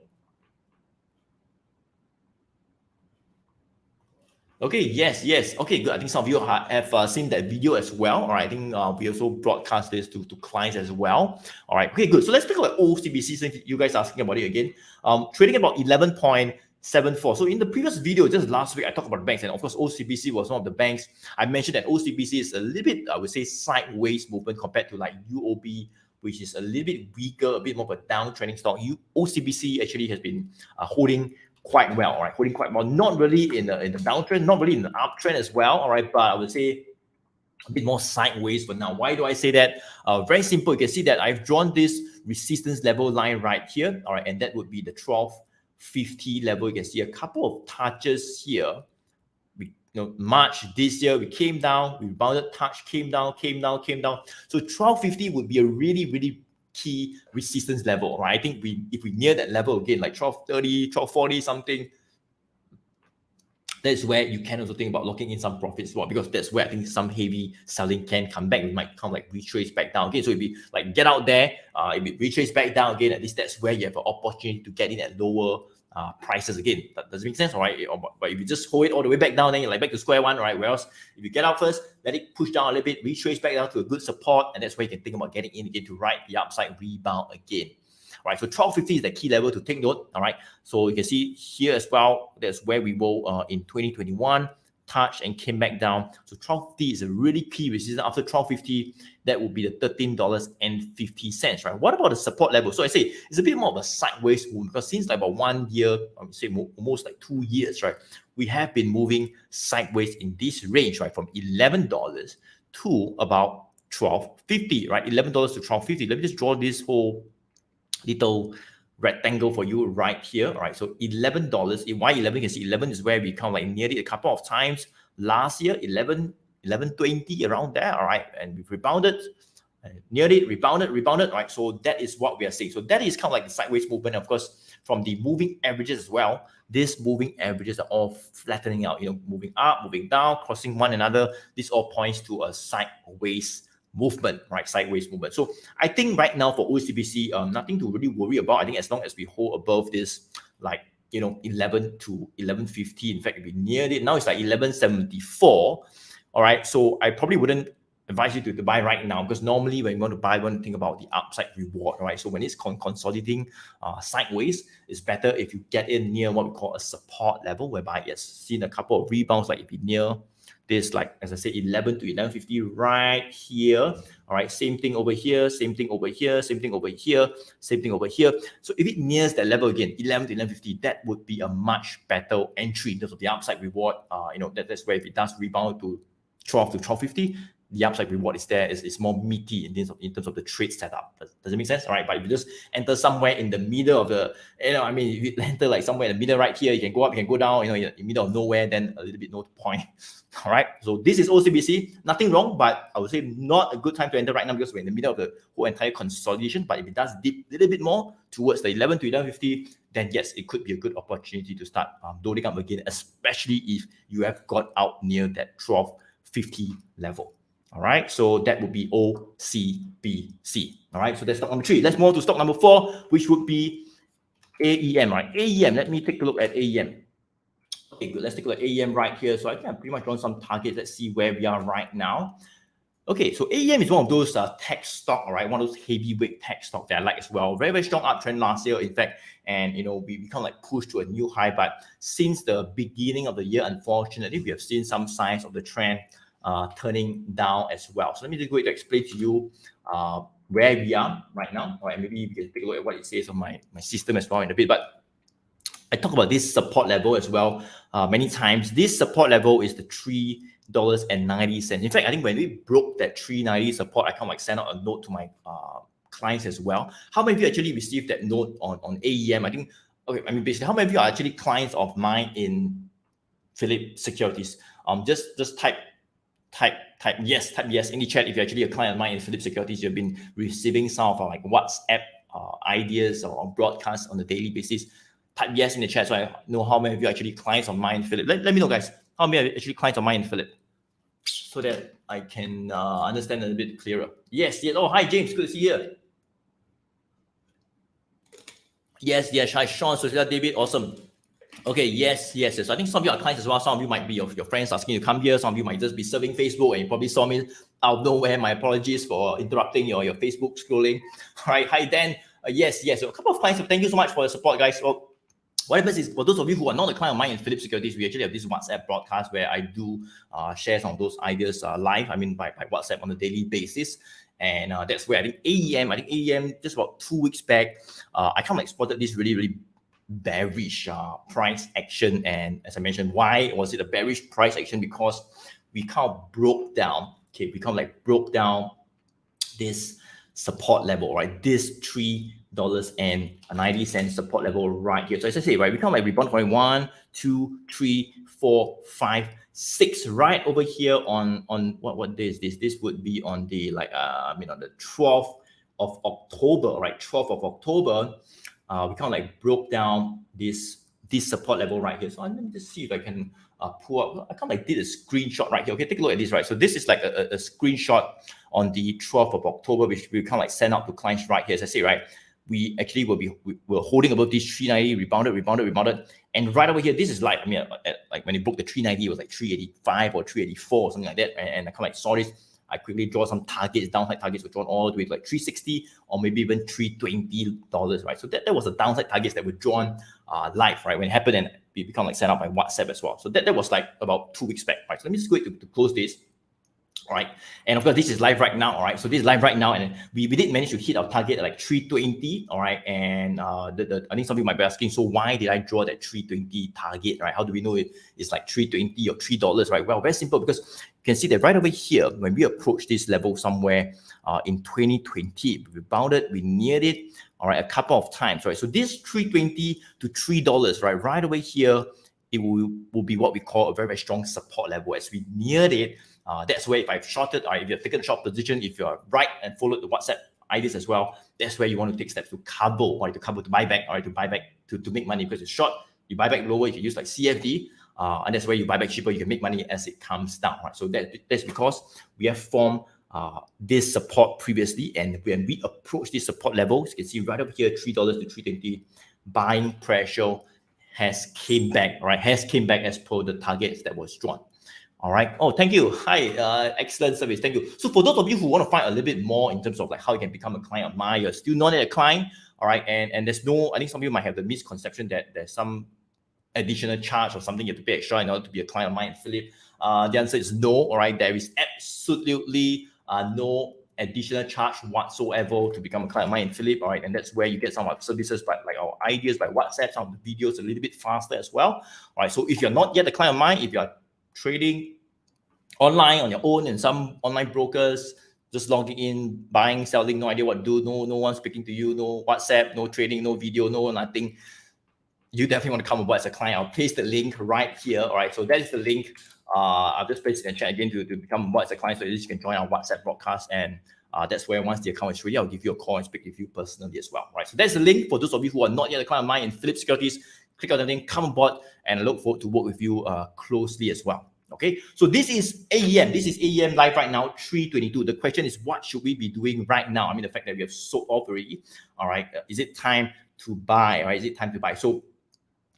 Okay, yes. Okay, good. I think some of you have seen that video as well. All right, I think we also broadcast this to clients as well. All right, okay, good. So let's take a look at OCBC, since you guys are asking about it again. Trading about 11.74. So in the previous video, just last week, I talked about banks, and of course, OCBC was one of the banks. I mentioned that OCBC is a little bit, I would say, sideways movement compared to like UOB, which is a little bit weaker, a bit more of a downtrending stock. OCBC actually has been holding quite well, all right, holding quite well. Not really in the downtrend, not really in the uptrend as well, all right, but I would say a bit more sideways for now. Why do I say that? Very simple. You can see that I've drawn this resistance level line right here, all right, and that would be the 1250 level. You can see a couple of touches here. March this year, we came down, we rebounded, touch, came down. So 1250 would be a really key resistance level, right? I think if we near that level again, like 1230, 1240 something, that's where you can also think about locking in some profits, well, because that's where I think some heavy selling can come back. We might come like retrace back down again. So if you like get out there, if it retrace back down again, at least that's where you have an opportunity to get in at lower prices again. That doesn't make sense, all right? But if you just hold it all the way back down, then you're like back to square one, right? Whereas if you get out first, let it push down a little bit, retrace back down to a good support, and that's where you can think about getting in again to ride the upside rebound again. All right, so 1250 is the key level to take note. All right, so you can see here as well, that's where we will in 2021, touched and came back down. So 12.50 is a really key resistance. After 12.50, that would be the $13.50, right? What about the support level? So I say it's a bit more of a sideways move because since like about 1 year, I would say almost like 2 years, right? We have been moving sideways in this range, right? From $11 to about $12.50, right? $11 to $12.50. Let me just draw this whole little rectangle for you right here. All right, so $11. Why 11? You can see 11 is where we come like near it a couple of times last year. 11.20 around there. All right, and we've rebounded, near it, rebounded. All right, so that is what we are seeing. So that is kind of like the sideways movement. Of course, from the moving averages as well, these moving averages are all flattening out. You know, moving up, moving down, crossing one another. This all points to a sideways movement, right? Sideways movement. So I think right now for OCBC, nothing to really worry about. I think as long as we hold above this, like, you know, 11 to 11.50. In fact, we neared it. Now it's like 11.74. All right. So I probably wouldn't advise you to buy right now because normally when you want to buy, you want to think about the upside reward, right? So when it's consolidating sideways, it's better if you get in near what we call a support level, whereby it's seen a couple of rebounds, like if you're near this, like as I said, 11 to 11.50 right here. All right, same thing over here, same thing over here, same thing over here, same thing over here. So if it nears that level again, 11 to 11.50, that would be a much better entry in terms of the upside reward. You know, that's where if it does rebound to 12 to 12.50, the upside reward is there. It's more meaty in terms of the trade setup. Does it make sense? All right, but if you just enter somewhere in the middle of the, you know, I mean, if you enter like somewhere in the middle right here, you can go up, you can go down, you know, in the middle of nowhere, then a little bit no point. All right, so this is OCBC. Nothing wrong, but I would say not a good time to enter right now because we're in the middle of the whole entire consolidation. But if it does dip a little bit more towards the 11 to 11.50, then yes, it could be a good opportunity to start loading up again, especially if you have got out near that 12.50 level. All right, so that would be OCBC. All right, so that's stock number 3. Let's move on to stock number 4, which would be AEM, right? AEM, let me take a look at AEM. Okay, good. Let's take a look at AEM right here. So I think I've pretty much drawn some targets. Let's see where we are right now. Okay, so AEM is one of those tech stock, all right? One of those heavyweight tech stock that I like as well. Very, very strong uptrend last year, in fact. And, you know, we kind of like pushed to a new high. But since the beginning of the year, unfortunately, we have seen some signs of the trend turning down as well. So let me just go ahead to explain to you where we are right now. All right, maybe we can take a look at what it says on my system as well in a bit. But I talk about this support level as well many times. This support level is the $3.90. In fact, I think when we broke that $3.90 support, I kind of like sent out a note to my clients as well. How many of you actually received that note on AEM? I think, okay, I mean, basically, how many of you are actually clients of mine in Phillip Securities? Just type yes in the chat if you're actually a client of mine in Phillip Securities. You've been receiving some of our like WhatsApp ideas or broadcasts on a daily basis. Type yes in the chat so I know how many of you are actually clients of mine in Phillip. Let me know, guys, how many are actually clients of mine in Phillip, so that I can understand a little bit clearer. Yes. Oh, hi James, good to see you. Yes. Hi Sean, Societa, David, awesome. Okay, yes. So I think some of you are clients as well. Some of you might be your friends asking you to come here. Some of you might just be surfing Facebook and you probably saw me out of nowhere. My apologies for interrupting your Facebook scrolling. All right, hi Dan. Yes. So a couple of clients. Thank you so much for the support, guys. Well, what happens is, for those of you who are not a client of mine in Phillip Securities, we actually have this WhatsApp broadcast where I do share some of those ideas live. I mean, by WhatsApp on a daily basis. And that's where I think AEM, just about 2 weeks back, I kind of like spotted this really bearish price action. And as I mentioned, why was it a bearish price action? Because we kind of broke down, broke down this support level, right? This $3.90 support level right here. So as I say, right, we kind of like rebound from 1, 2, 3, 4, 5, 6 right over here on what day is this? This would be on the on the 12th of October, right? 12th of October. We kind of like broke down this support level right here. So let me just see if I can pull up. I kind of like did a screenshot right here. Okay, take a look at this, right? So this is like a screenshot on the 12th of October, which we kind of like send out to clients right here. As I say, right, we actually we're holding above this 390, rebounded. And right over here, this is like, like when it broke the 390, it was like 385 or 384, something like that. And I kind of like saw this. I quickly draw some targets, downside targets were drawn all the way to like 360 or maybe even $320, right? So that was the downside targets that were drawn live, right? When it happened, and we become like sent out by WhatsApp as well. So that was like about 2 weeks back, right? So let me just go to close this. All right, and of course this is live right now. All right, so this is live right now, and we did manage to hit our target at like 320. All right, and I think some people might be asking, so why did I draw that 320 target? Right, how do we know it's like 320 or $3? Right, well, very simple, because you can see that right over here when we approach this level somewhere in 2020, we bounded, we neared it. All right, a couple of times. Right, so this 320 to $3, right over here, it will be what we call a very, very strong support level. As we neared it, that's where if I've shorted, or if you've taken a short position, if you're right and followed the WhatsApp ideas as well, that's where you want to take steps to cover, or to buy back, or to buy back to make money. Because it's short, you buy back lower, you can use like CFD, and that's where you buy back cheaper, you can make money as it comes down. Right? So that's because we have formed this support previously, and when we approach this support level, you can see right over here, $3 to $3.20, buying pressure has came back, right? Has came back as per the targets that was drawn. All right. Oh, thank you. Hi, excellent service. Thank you. So for those of you who want to find a little bit more in terms of like how you can become a client of mine, you're still not yet a client. All right. And there's no, I think some people might have the misconception that there's some additional charge or something you have to pay extra in order to be a client of mine, Philip. The answer is no. All right. There is absolutely no additional charge whatsoever to become a client of mine in Philip. All right, and that's where you get some of our services, like our ideas by WhatsApp, some of the videos a little bit faster as well. All right, so if you're not yet a client of mine, if you're trading online on your own in some online brokers, just logging in, buying, selling, no idea what to do, no one speaking to you, no WhatsApp, no trading, no video, no nothing, you definitely want to come aboard as a client. I'll paste the link right here. All right, so that is the link. I'll just paste it in the chat again to become aboard as a client, so at least you can join our WhatsApp broadcast, and that's where once the account is ready, I'll give you a call and speak with you personally as well. Right, so that's the link for those of you who are not yet a client of mine in Philip Securities. Click on the link, come aboard, and I look forward to work with you closely as well. Okay, so this is AEM. This is AEM live right now, 322. The question is, what should we be doing right now? I mean, the fact that we have sold off already. All right, is it time to buy? Right, is it time to buy? So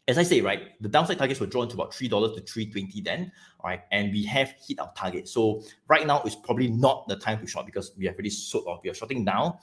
as I say, right, the downside targets were drawn to about $3 to $3.20 then, all right, and we have hit our target. So right now is probably not the time to short, because we have already sold off. We are shorting now.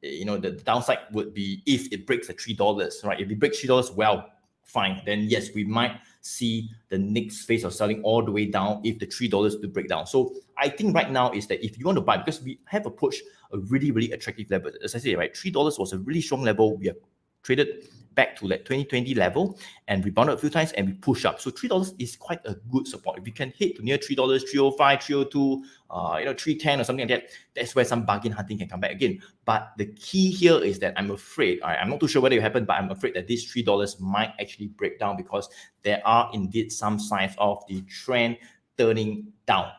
You know, the downside would be if it breaks the $3, right? If it breaks $3, well, fine. Then yes, we might see the next phase of selling all the way down if the $3 to break down. So I think right now is that if you want to buy, because we have approached a really, really attractive level. As I say, right, $3 was a really strong level. We have traded back to like 2020 level and rebounded a few times, and we push up. So $3 is quite a good support. If we can hit to near $3, 305, 302, 310 or something like that, that's where some bargain hunting can come back again. But the key here is that I'm afraid, I'm not too sure whether it will happen, but I'm afraid that this $3 might actually break down, because there are indeed some signs of the trend turning down.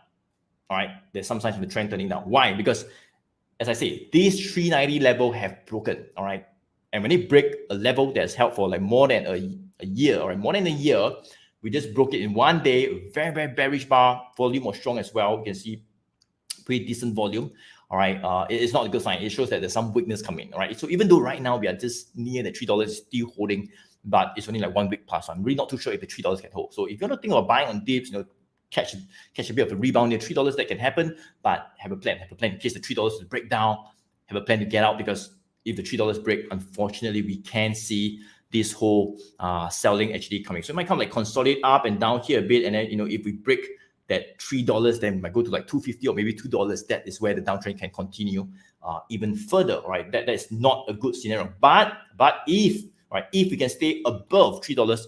All right, there's some signs of the trend turning down. Why? Because as I say, this 390 level have broken. All right. And when they break a level that's held for like more than a year, or more than a year, we just broke it in one day. Very, very bearish bar. Volume was strong as well. You can see pretty decent volume. All right. It's not a good sign. It shows that there's some weakness coming. All right. So even though right now we are just near the $3, still holding, but it's only like 1 week plus. So I'm really not too sure if the $3 can hold. So if you want to think about buying on dips, catch a bit of a rebound near $3, that can happen. But have a plan in case the $3 to break down. Have a plan to get out, because if the $3 break, unfortunately, we can see this whole selling actually coming. So it might come like consolidate up and down here a bit, and then if we break that $3, then we might go to like $2.50 or maybe $2. That is where the downtrend can continue even further. Right? That is not a good scenario. But if we can stay above $3,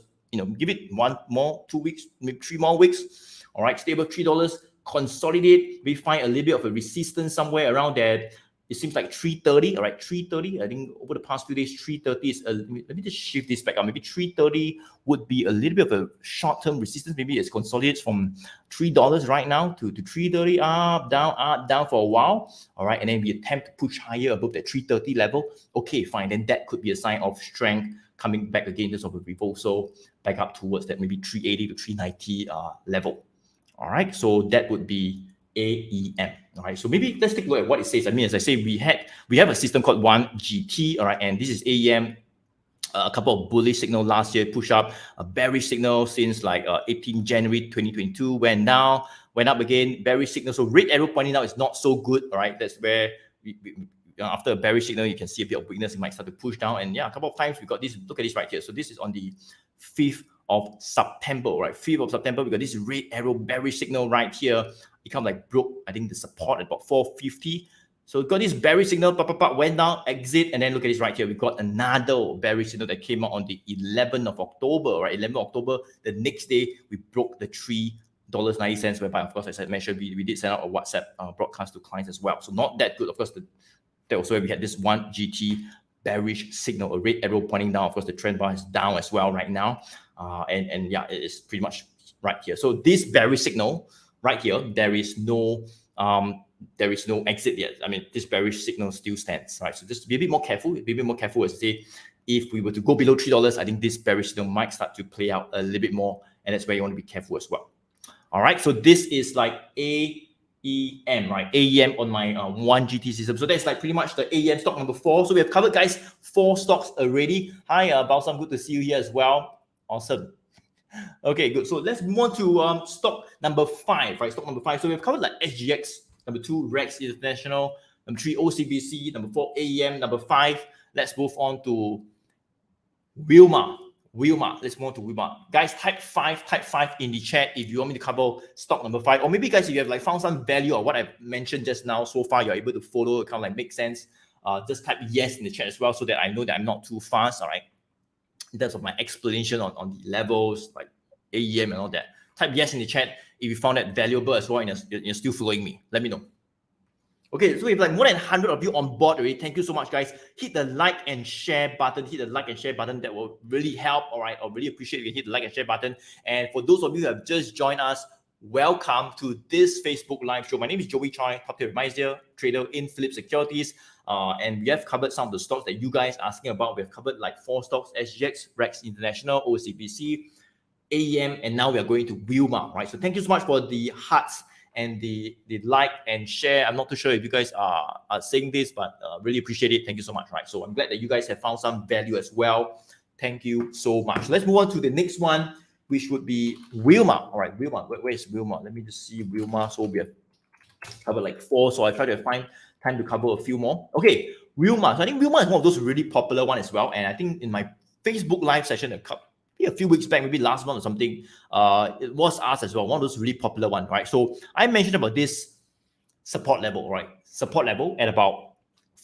give it 1 more 2 weeks, maybe 3 more weeks. All right, stay above $3, consolidate. We find a little bit of a resistance somewhere around that. It seems like 330, all right, 330. I think over the past few days, 330 is, let me just shift this back up. Maybe 330 would be a little bit of a short-term resistance. Maybe it consolidates from $3 right now to 330, up, down for a while, all right, and then we attempt to push higher above that 330 level. Okay, fine, then that could be a sign of strength coming back again, just of a reversal back up towards that maybe 380 to 390 level. All right, so that would be AEM. All right, so maybe let's take a look at what it says. I mean, as I say, we have a system called 1GT. All right, and this is AEM. A couple of bullish signal last year, push up, a bearish signal since like 18 January 2022, went down, went up again, bearish signal. So red arrow pointing out is not so good. All right, that's where after a bearish signal, you can see a bit of weakness. It might start to push down. And yeah, a couple of times we got this. Look at this right here. So this is on the 5th of September, right? 5th of September, we got this red arrow bearish signal right here. It kind of like broke, I think, the support at about 450. So we got this bearish signal, went down, exit, and then look at this right here. We got another bearish signal that came out on the 11th of October, right? 11th of October, the next day, we broke the $3.90, whereby, of course, as I mentioned, we did send out a WhatsApp broadcast to clients as well. So not that good. Of course, that was where we had this 1 GT bearish signal, a red arrow pointing down. Of course, the trend bar is down as well right now. And yeah, it is pretty much right here. So this bearish signal right here, there is no exit yet. I mean, this bearish signal still stands, right? So just be a bit more careful. As I say, if we were to go below $3, I think this bearish signal might start to play out a little bit more, and that's where you want to be careful as well. All right, so this is like AEM, right? AEM on my 1 GT system. So that's like pretty much the AEM stock number 4. So we have covered, guys, 4 stocks already. Hi, Balsam, good to see you here as well. Awesome. Okay, good. So let's move on to stock number 5, right? Stock number 5. So we've covered like SGX, number 2, Rex International, number 3, OCBC, number 4, AEM, number 5. Let's move on to Wilmar. Let's move on to Wilmar. Guys, type 5 in the chat if you want me to cover stock number 5. Or maybe, guys, if you have like found some value or what I've mentioned just now so far, you're able to follow, it kind of like make sense. Just type yes in the chat as well so that I know that I'm not too fast, all right? In terms of my explanation on the levels, like AEM and all that. Type yes in the chat if you found that valuable as well and you're still following me. Let me know. Okay, so we have like more than 100 of you on board already. Thank you so much, guys. Hit the like and share button. That will really help, all right? I'll really appreciate if you hit the like and share button. And for those of you who have just joined us, welcome to this Facebook live show. My name is Joey Choy, top-tier advisor, trader in Phillips Securities. And we have covered some of the stocks that you guys are asking about. We have covered like 4 stocks: SGX, Rex International, OCBC, AEM, and now we are going to Wilmar, right? So thank you so much for the hearts and the like and share. I'm not too sure if you guys are saying this, but really appreciate it. Thank you so much, right? So I'm glad that you guys have found some value as well. Thank you so much. Let's move on to the next one, which would be Wilmar. All right, Wilmar. Where is Wilmar? Let me just see Wilmar. So we have covered like 4. So I try to find time to cover a few more. Okay, Wilmar. So I think Wilmar is one of those really popular one as well. And I think in my Facebook live session a few weeks back, maybe last month or something, it was asked as well, one of those really popular ones, right? So I mentioned about this support level, right? Support level at about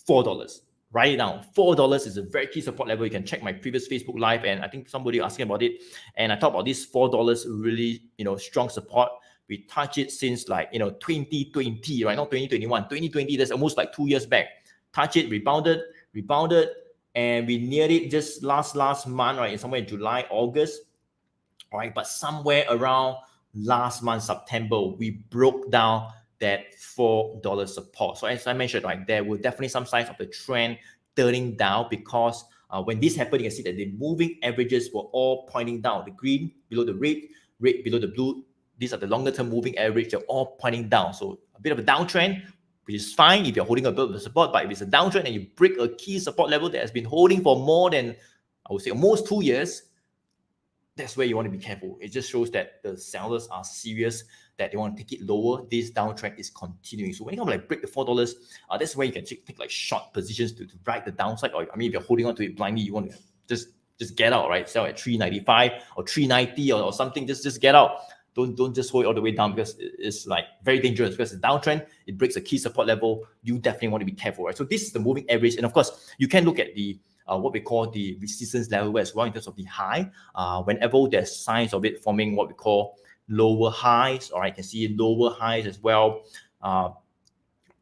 $4. Write it down. $4 is a very key support level. You can check my previous Facebook live, and I think somebody asking about it. And I talked about this $4 really, strong support. We touch it since like, 2020, right? Not 2021. 2020, that's almost like 2 years back. Touch it, rebounded, and we neared it just last month, right? Somewhere in July, August, all right? But somewhere around last month, September, we broke down that $4 support. So as I mentioned, right, there were definitely some signs of the trend turning down because when this happened, you can see that the moving averages were all pointing down. The green below the red below the blue. These are the longer term moving average. They're all pointing down. So a bit of a downtrend, which is fine if you're holding a bit of the support. But if it's a downtrend and you break a key support level that has been holding for more than, I would say, almost 2 years, that's where you want to be careful. It just shows that the sellers are serious, that they want to take it lower. This downtrend is continuing. So when you come like break the $4, that's where you can take like short positions to ride the downside. Or I mean, if you're holding on to it blindly, you want to just get out, right? Sell at 395 or 390 or something. Just get out. Don't just hold it all the way down because it's like very dangerous because it's downtrend. It breaks a key support level. You definitely want to be careful, right? So this is the moving average, and of course you can look at the what we call the resistance level as well in terms of the high. Whenever there's signs of it forming what we call lower highs, all right, you can see lower highs as well.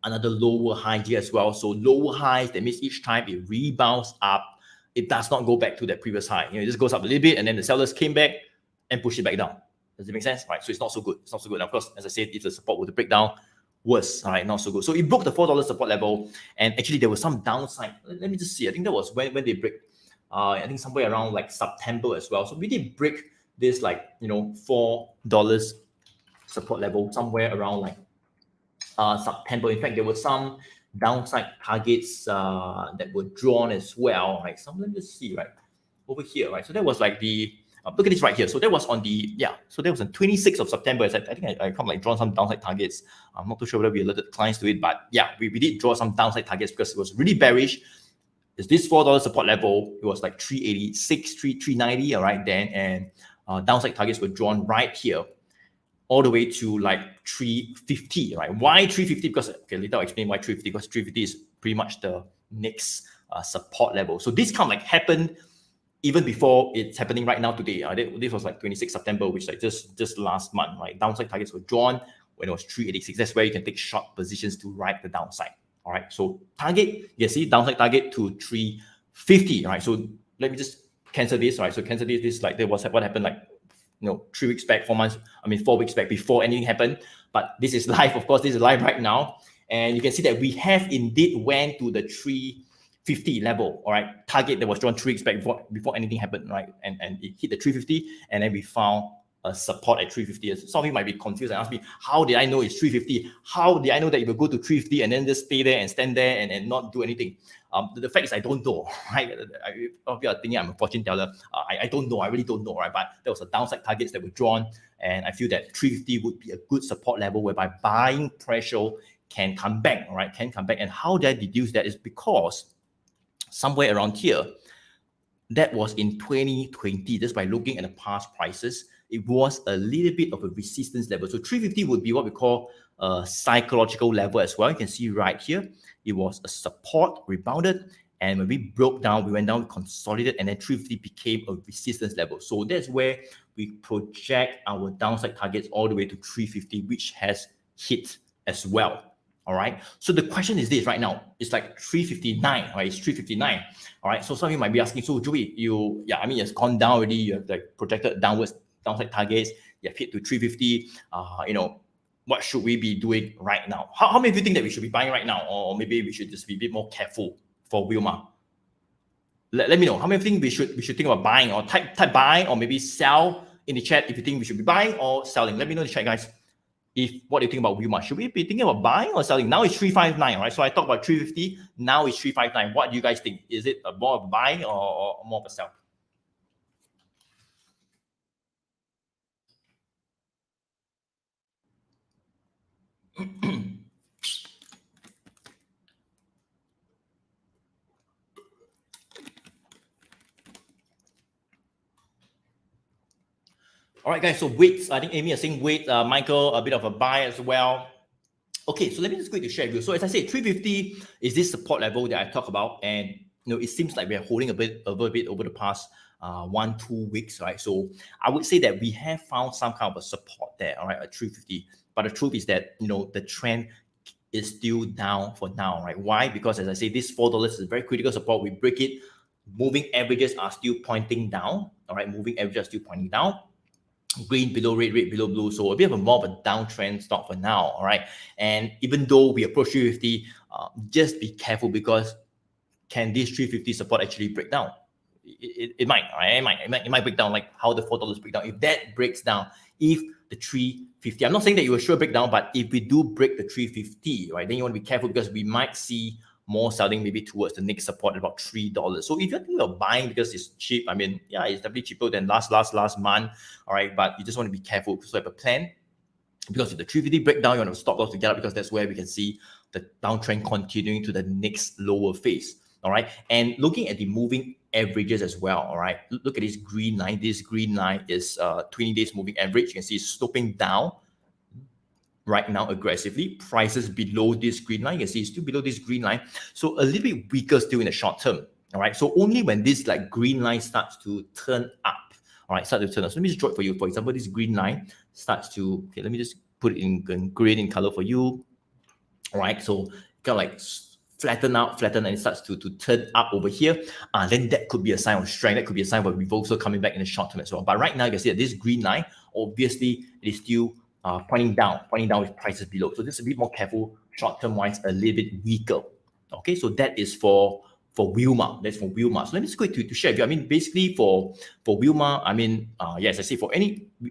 Another lower high here as well. So lower highs, that means each time it rebounds up, it does not go back to that previous high. It just goes up a little bit, and then the sellers came back and pushed it back down. Does it make sense? Right. So it's not so good. It's not so good. And of course, as I said, if the support were to break down, worse. All right, not so good. So it broke the $4 support level, and actually there was some downside. Let me just see. I think that was when they break. I think somewhere around like September as well. So we did break this like $4 support level somewhere around like September. In fact, there were some downside targets that were drawn as well. Right. So let me just see. Right over here. Right. So that was like the look at this right here. So that was on the, so that was on 26th of September. I think I come like drawn some downside targets. I'm not too sure whether we alerted clients to it, but yeah, we did draw some downside targets because it was really bearish. It's this $4 support level. It was like 386, 390, all right, then. And downside targets were drawn right here, all the way to like 350, right? Why 350? Because, okay, later I'll explain why 350, because 350 is pretty much the next support level. So this kind of like happened even before it's happening right now today. This was like 26 September, which like just last month, right? Downside targets were drawn when it was 386. That's where you can take short positions to ride the downside. All right. So target, you see downside target to 350. Right. So let me just cancel this. Right. So cancel this. This like there was what happened like 3 weeks back, 4 weeks back before anything happened. But this is live, of course. This is live right now, and you can see that we have indeed went to the 350 level, all right, target that was drawn 3 weeks back before anything happened, right? And it hit the 350, and then we found a support at 350. Some of you might be confused and ask me, how did I know it's 350? How did I know that it will go to 350 and then just stay there and stand there and not do anything? The fact is, I don't know, right? Some of you are thinking I'm a fortune teller. I don't know. I really don't know, right? But there was a downside targets that were drawn, and I feel that 350 would be a good support level whereby buying pressure can come back, all right? Can come back. And how did I deduce that is because somewhere around here, that was in 2020, just by looking at the past prices, it was a little bit of a resistance level. So 350 would be what we call a psychological level as well. You can see right here, it was a support, rebounded, and when we broke down, we went down, consolidated, and then 350 became a resistance level. So that's where we project our downside targets all the way to 350, which has hit as well. All right. So the question is this right now. It's like 359, right? It's 359. All right. So some of you might be asking, so Joey, it's gone down already. You have like projected downside targets. You have hit to 350. What should we be doing right now? How many of you think that we should be buying right now? Or maybe we should just be a bit more careful for Wilmar? Let me know. How many of you think we should think about buying, or type buy, or maybe sell in the chat if you think we should be buying or selling? Let me know in the chat, guys. What do you think about Wilmar? Should we be thinking about buying or selling? Now it's 359, right? So I talked about 350. Now it's 359. What do you guys think? Is it more of a buy or more of a sell? All right, guys. So wait, I think Amy is saying wait. Michael, a bit of a buy as well. Okay, so let me just quickly share with you. So as I said, 350 is this support level that I talk about, and it seems like we're holding a bit over the past 1-2 weeks, right? So I would say that we have found some kind of a support there, all right, at 350. But the truth is that the trend is still down for now, right? Why? Because as I say, this $4 is a very critical support. We break it, moving averages are still pointing down, all right? Moving averages are still pointing down. Green below red, red below blue. So a bit of a more of a downtrend stock for now, all right? And even though we approach 350, just be careful, because can this 350 support actually break down? It might, right? It might break down, like how the $4 break down. If that breaks down, if the 350, I'm not saying that you will sure break down, but if we do break the 350, right, then you want to be careful, because we might see more selling maybe towards the next support at about $3. So if you're thinking of buying because it's cheap, it's definitely cheaper than last month, all right? But you just want to be careful. So have a plan, because if the 350 breakdown, you want to stop loss to get up, because that's where we can see the downtrend continuing to the next lower phase, all right? And looking at the moving averages as well, all right? Look at this green line. This green line is 20 days moving average. You can see it's sloping down right now aggressively. Prices below this green line. You can see it's still below this green line. So a little bit weaker still in the short term. All right. So only when this like green line starts to turn up, all right, start to turn up. So let me just draw it for you. For example, this green line starts to, okay, let me just put it in green in color for you. All right. So kind of like flatten out, and it starts to turn up over here. Then that could be a sign of strength. That could be a sign of a reversal coming back in the short term as well. But right now, you can see that this green line, obviously, it is still pointing down with prices below. So just a bit more careful, short-term wise, a little bit weaker. Okay, so that is for Wilmar. That's for Wilmar. So let me just go to share with you. Basically for Wilmar, yes, I say for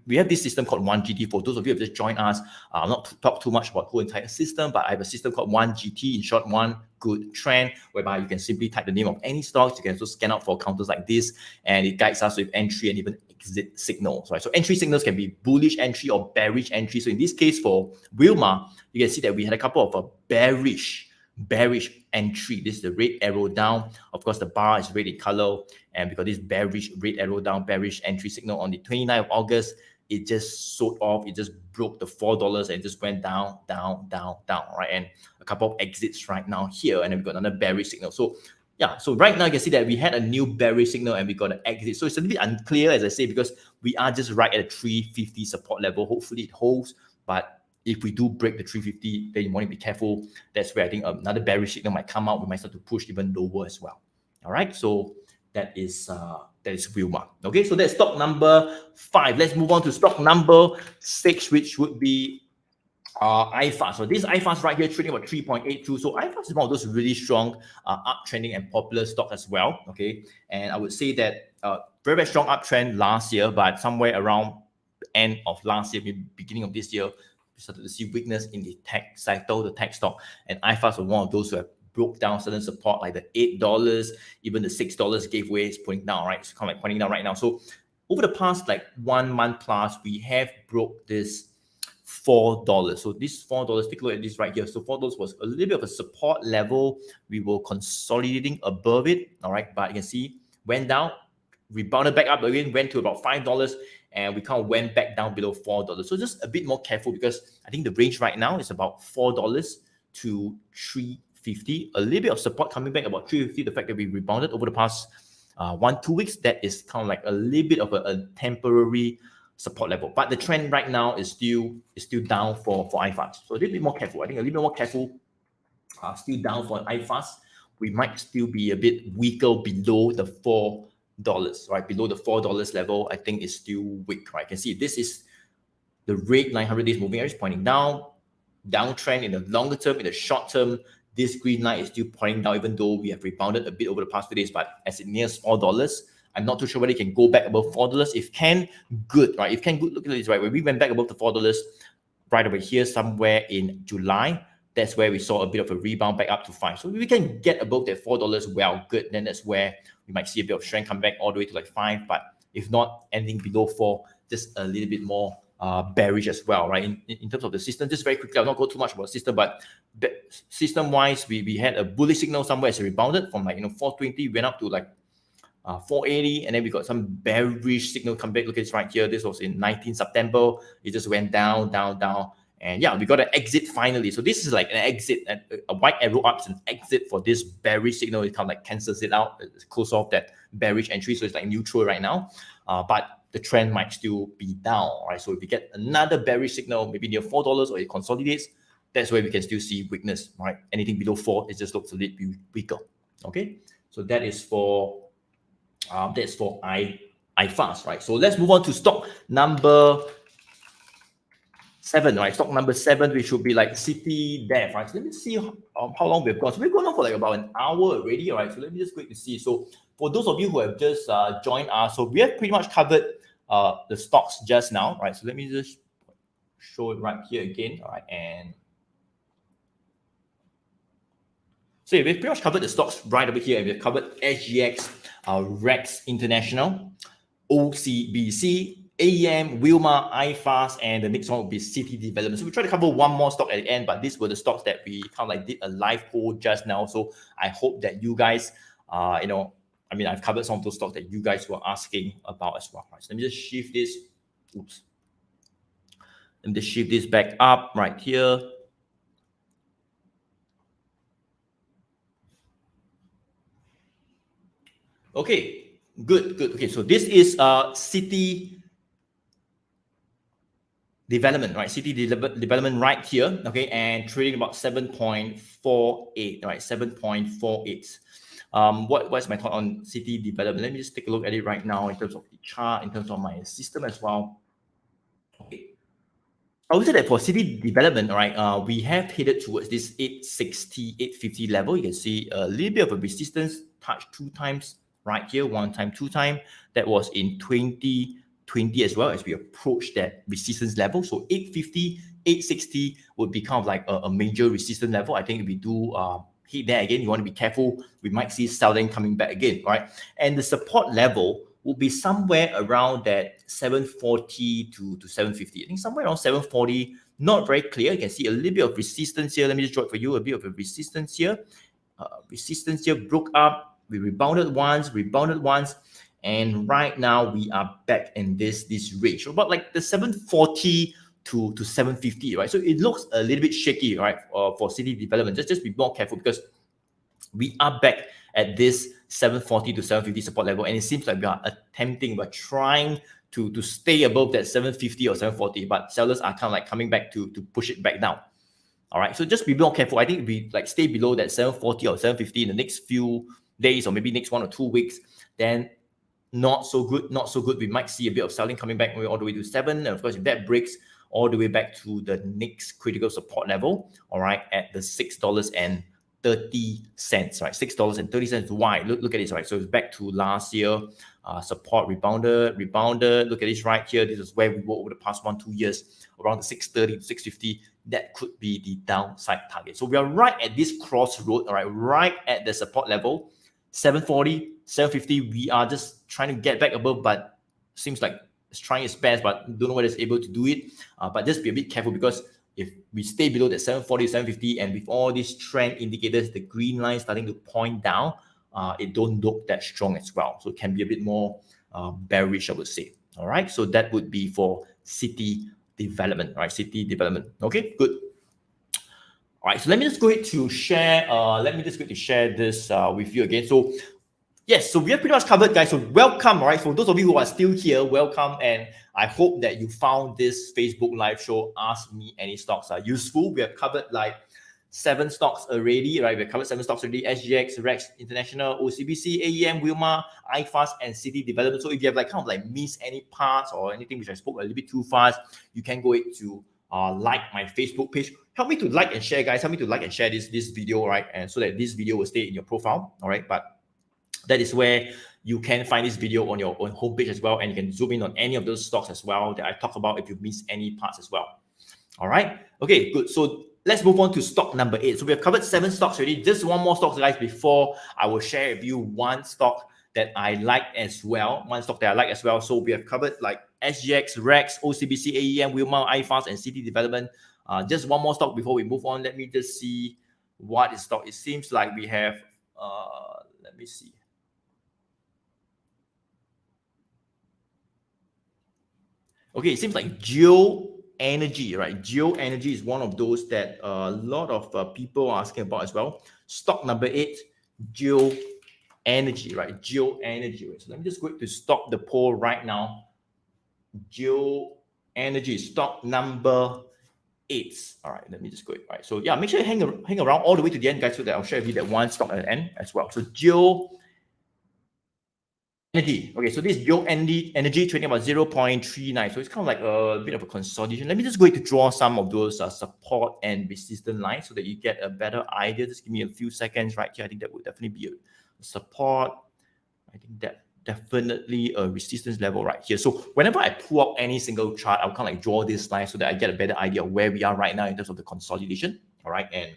we have this system called 1GT. For those of you who have just joined us, I'll not talk too much about the whole entire system, but I have a system called 1GT, in short, one good trend, whereby you can simply type the name of any stocks. You can also scan out for counters like this, and it guides us with entry and even exit signals, right? So entry signals can be bullish entry or bearish entry. So in this case for Wilmar, you can see that we had a couple of bearish bearish entry. This is the red arrow down. Of course, the bar is red in color, and because this bearish red arrow down, bearish entry signal on the 29th of August, it just sold off. It just broke the $4 and just went down, down, down, down, right? And a couple of exits right now here, and then we got another bearish signal. So yeah, so right now you can see that we had a new bearish signal and we got an exit. So it's a little bit unclear, as I say, because we are just right at a 350 support level. Hopefully it holds, but if we do break the 350, then you want to be careful. That's where I think another bearish signal might come out. We might start to push even lower as well. All right, so that is Wilmar. Okay, so that's stock number 5. Let's move on to stock number 6, which would be IFAST. So this IFAST right here trading about 3.82. So IFAST is one of those really strong uptrending and popular stocks as well. Okay, and I would say that very, very strong uptrend last year, but somewhere around end of last year, maybe beginning of this year, we started to see weakness in the tech cycle, the tech stock, and IFAST was one of those who have broke down certain support, like the $8, even the $6 gave way. It's pointing down, right? It's kind of like pointing down right now. So over the past like 1 month plus, we have broke this $4. So this $4, take a look at this right here. So $4 was a little bit of a support level. We were consolidating above it, all right? But you can see went down, rebounded back up again, went to about $5, and we kind of went back down below $4. So just a bit more careful, because I think the range right now is about $4 to $3.50. A little bit of support coming back about $3.50. The fact that we rebounded over the past 1-2 weeks, that is kind of like a little bit of a temporary support level. But the trend right now is still down for IFAST. So a little bit more careful. I think a little bit more careful. Still down for IFAST. We might still be a bit weaker below the $4, right? Below the $4 level, I think is still weak, right? You can see this is the red 900 days moving average pointing down, downtrend in the longer term. In the short term, this green line is still pointing down, even though we have rebounded a bit over the past few days. But as it nears $4, I'm not too sure whether it can go back above $4. If can, good, right? If can, good. Look at this, right? When we went back above the $4, right over here, somewhere in July, that's where we saw a bit of a rebound back up to 5. So if we can get above that $4, well, good. Then that's where we might see a bit of strength come back all the way to like 5. But if not, anything below 4, just a little bit more bearish as well, right? In terms of the system, just very quickly, I'll not go too much about system, but system-wise, we had a bullish signal somewhere as it rebounded from like 420, went up to like 480, and then we got some bearish signal come back. Look at this right here. This was in 19 September. It just went down, down, down. And yeah, we got an exit finally. So this is like an exit, a white arrow up is an exit for this bearish signal. It kind of like cancels it out, close off that bearish entry. So it's like neutral right now. But the trend might still be down, right? So if we get another bearish signal, maybe near $4 or it consolidates, that's where we can still see weakness, right? Anything below 4, it just looks a little bit weaker. Okay, so that is for IFAST, right? So let's move on to stock number 7, right? Stock number 7, which should be like Citydev, right? So let me see how long we've gone. So we've gone on for like about an hour already, right? So let me just quickly see. So for those of you who have just joined us, so we have pretty much covered the stocks just now, right? So let me just show it right here again, all right? And so we've pretty much covered the stocks right over here, and we've covered SGX, Rex International, OCBC, AEM, Wilmar, IFAST, and the next one will be Citydev. So we try to cover one more stock at the end, but these were the stocks that we kind of like did a live poll just now. So I hope that you guys, I've covered some of those stocks that you guys were asking about as well. Right, so let me just shift this. Oops. Let me just shift this back up right here. Okay, good. Okay, so this is City Development, right? Development right here, okay, and trading about 7.48, right? 7.48. What's my thought on City Development? Let me just take a look at it right now in terms of the chart, in terms of my system as well. Okay. I would say that for City Development, right, we have headed towards this 860, 850 level. You can see a little bit of a resistance touched 2 times right here, 1 time, 2 time. That was in 2020 as well, as we approach that resistance level. So 850, 860 would be kind of like a major resistance level. I think if we do hit there again, you want to be careful. We might see selling coming back again, right? And the support level will be somewhere around that 740 to 750. I think somewhere around 740 not very clear. You can see a little bit of resistance here. Let me just draw it for you, a bit of a resistance here. Resistance here broke up. We rebounded once, and right now we are back in this range. So about like the 740 to 750, right? So it looks a little bit shaky, right? For city development. Just be more careful because we are back at this 740 to 750 support level, and it seems like we're trying to stay above that 750 or 740, but sellers are kind of like coming back to push it back down. All right, so just be more careful. I think if we like stay below that 740 or 750 in the next few days, or maybe next 1 or 2 weeks, then not so good. We might see a bit of selling coming back all the way to 7. And of course, if that breaks all the way back to the next critical support level, all right, at the $6.30, right? $6.30. Why? Look at this, right? So it's back to last year. Support rebounded. Look at this right here. This is where we were over the past 1-2 years, around the 630 to 650. That could be the downside target. So we are right at this crossroad, all right, right at the support level, 740, 750. We are just trying to get back above, but seems like it's trying its best, but don't know whether it's able to do it. But just be a bit careful, because if we stay below that 740, 750, and with all these trend indicators, the green line starting to point down, it don't look that strong as well. So it can be a bit more bearish, I would say. All right, so that would be for city development, right? City development. Okay, good. All right, so let me just go ahead to share. Share this with you again. So yes, so we have pretty much covered, guys. So welcome, all right? For those of you who are still here, welcome, and I hope that you found this Facebook live show, Ask Me Any Stocks, are useful. We have covered like 7 stocks already, right? We've covered 7 stocks already: SGX, Rex International, OCBC, AEM, Wilmar, IFAST, and City Development. So if you have like kind of like missed any parts or anything which I spoke a little bit too fast, you can go ahead to like my Facebook page. Help me to like and share, guys. Help me to like and share this video, right? And so that this video will stay in your profile, all right? But that is where you can find this video on your own homepage as well, and you can zoom in on any of those stocks as well that I talk about if you miss any parts as well. All right. Okay, good. So let's move on to stock number 8. So we have covered 7 stocks already. Just one more stock, guys, before I will share with you one stock that I like as well. So we have covered like SGX, Rex, OCBC, AEM, Wilmar, IFAST, and City Development. Just one more stock before we move on. Let me just see what is stock. It seems like we have, let me see. Okay, it seems like Geo Energy, right? Geo Energy is one of those that a lot of people are asking about as well. Stock number 8, Geo Energy, right? Geo Energy. So let me just go to stop the poll right now. Geo Energy, stock number 8. All right, let me just go. Right. So yeah, make sure you hang around all the way to the end, guys, so that I'll share with you that one stock at the end as well. So Geo Energy. Okay, so this Geo Energy trading about 0.39. So it's kind of like a bit of a consolidation. Let me just go to draw some of those support and resistance lines so that you get a better idea. Just give me a few seconds right here. I think that would definitely be a support. I think that definitely a resistance level right here. So whenever I pull up any single chart, I'll kind of like draw this line so that I get a better idea of where we are right now in terms of the consolidation. All right, and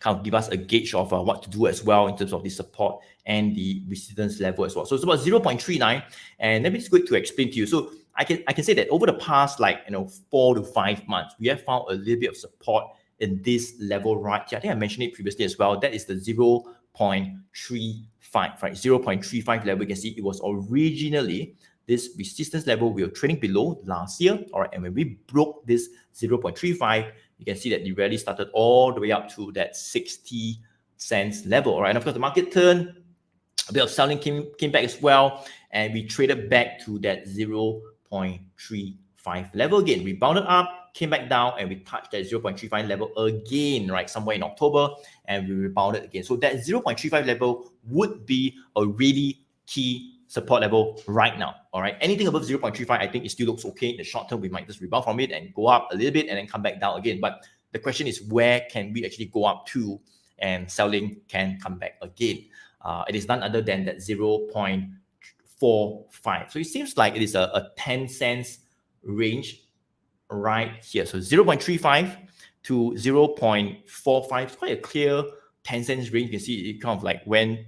kind of give us a gauge of what to do as well in terms of the support and the resistance level as well. So it's about 0.39, and let me just go to explain to you. So I can say that over the past 4 to 5 months, we have found a little bit of support in this level right here. I think I mentioned it previously as well. That is the 0.35, right? 0.35 level. You can see it was originally this resistance level we were trading below last year. All right, and when we broke this 0.35, you can see that it really started all the way up to that 60 cents level. All right, and of course the market turned, a bit of selling came back as well, and we traded back to that 0.35 level again. We rebounded up, came back down, and we touched that 0.35 level again, right, somewhere in October, and we rebounded again. So that 0.35 level would be a really key support level right now. All right, anything above 0.35, I think it still looks okay. In the short term, we might just rebound from it and go up a little bit and then come back down again. But the question is, where can we actually go up to and selling can come back again? It is none other than that 0.45. So it seems like it is a 10 cents range right here. So 0.35 to 0.45 is quite a clear 10 cents range. You can see it kind of like went.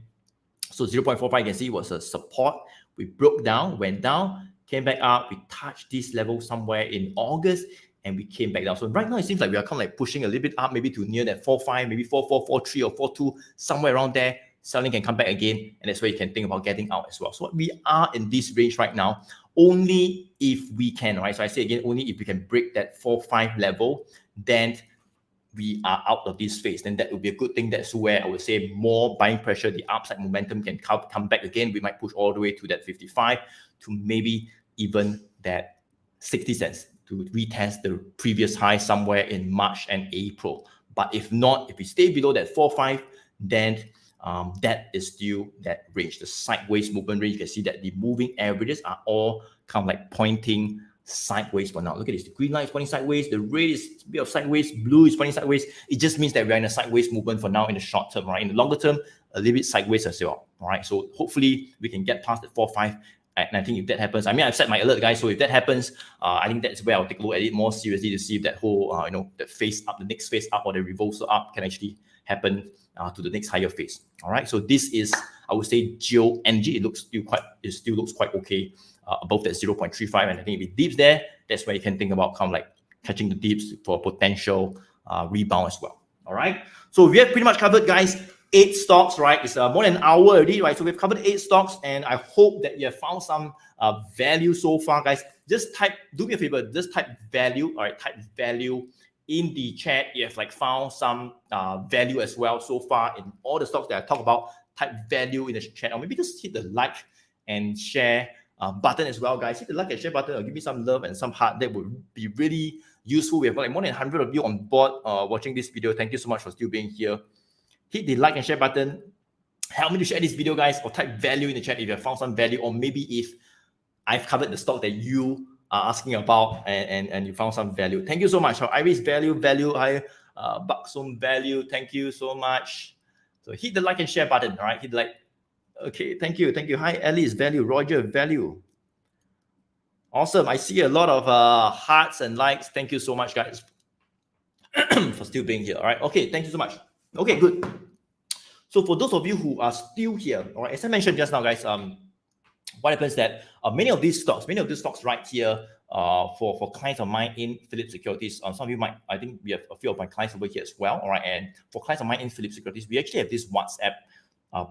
So 0.45, you can see was a support. We broke down, went down, came back up. We touched this level somewhere in August, and we came back down. So right now it seems like we are kind of like pushing a little bit up, maybe to near that 4.5, maybe 4.4, 4.3 or 4.2, somewhere around there. Selling can come back again, and that's where you can think about getting out as well. So we are in this range right now, only if we can, right? So I say again, only if we can break that 4.5 level, then we are out of this phase. Then that would be a good thing. That's where I would say more buying pressure, the upside momentum can come back again. We might push all the way to that 55 to maybe even that 60 cents to retest the previous high somewhere in March and April. But if not, if we stay below that 4.5, then that is still that range, the sideways movement range. You can see that the moving averages are all kind of like pointing sideways for now. Look at this, the green line is pointing sideways, the red is a bit of sideways, blue is pointing sideways. It just means that we're in a sideways movement for now in the short term, right? In the longer term, a little bit sideways as well, all right? So hopefully we can get past the 4.5. And I think if that happens, I mean, I've set my alert, guys. So if that happens, I think that's where I'll take a look at it more seriously to see if that whole, the phase up, the next phase up or the reversal up can actually happen to the next higher phase. All right. So this is, I would say, Geo Energy. It still looks quite okay above that 0.35. And I think if it dips there, that's where you can think about kind of like catching the dips for potential rebound as well. All right. So we have pretty much covered, guys, 8 stocks, right? It's more than an hour already, right? So we've covered 8 stocks, and I hope that you have found some value so far, guys. Just do me a favor, just type value, all right? Type value in the chat. You have like found some value as well so far in all the stocks that I talk about. Type value in the chat, or maybe just hit the like and share button as well, guys. Hit the like and share button, or give me some love and some heart. That would be really useful. We have like more than 100 of you on board watching this video. Thank you so much for still being here. Hit the like and share button. Help me to share this video, guys, or type value in the chat if you have found some value, or maybe if I've covered the stock that you are asking about and you found some value. Thank you so much. So Iris value, hi, Buxom value. Thank you so much. So hit the like and share button. All right, hit the like. Okay, thank you. Hi, Alice value, Roger value. Awesome. I see a lot of hearts and likes. Thank you so much, guys, for still being here. All right. Okay. Thank you so much. Okay, good. So for those of you who are still here, all right, as I mentioned just now, guys, what happens is that many of these stocks right here, for clients of mine in Philip Securities, some of you might, I think we have a few of my clients over here as well, all right, and for clients of mine in Philip Securities, we actually have this WhatsApp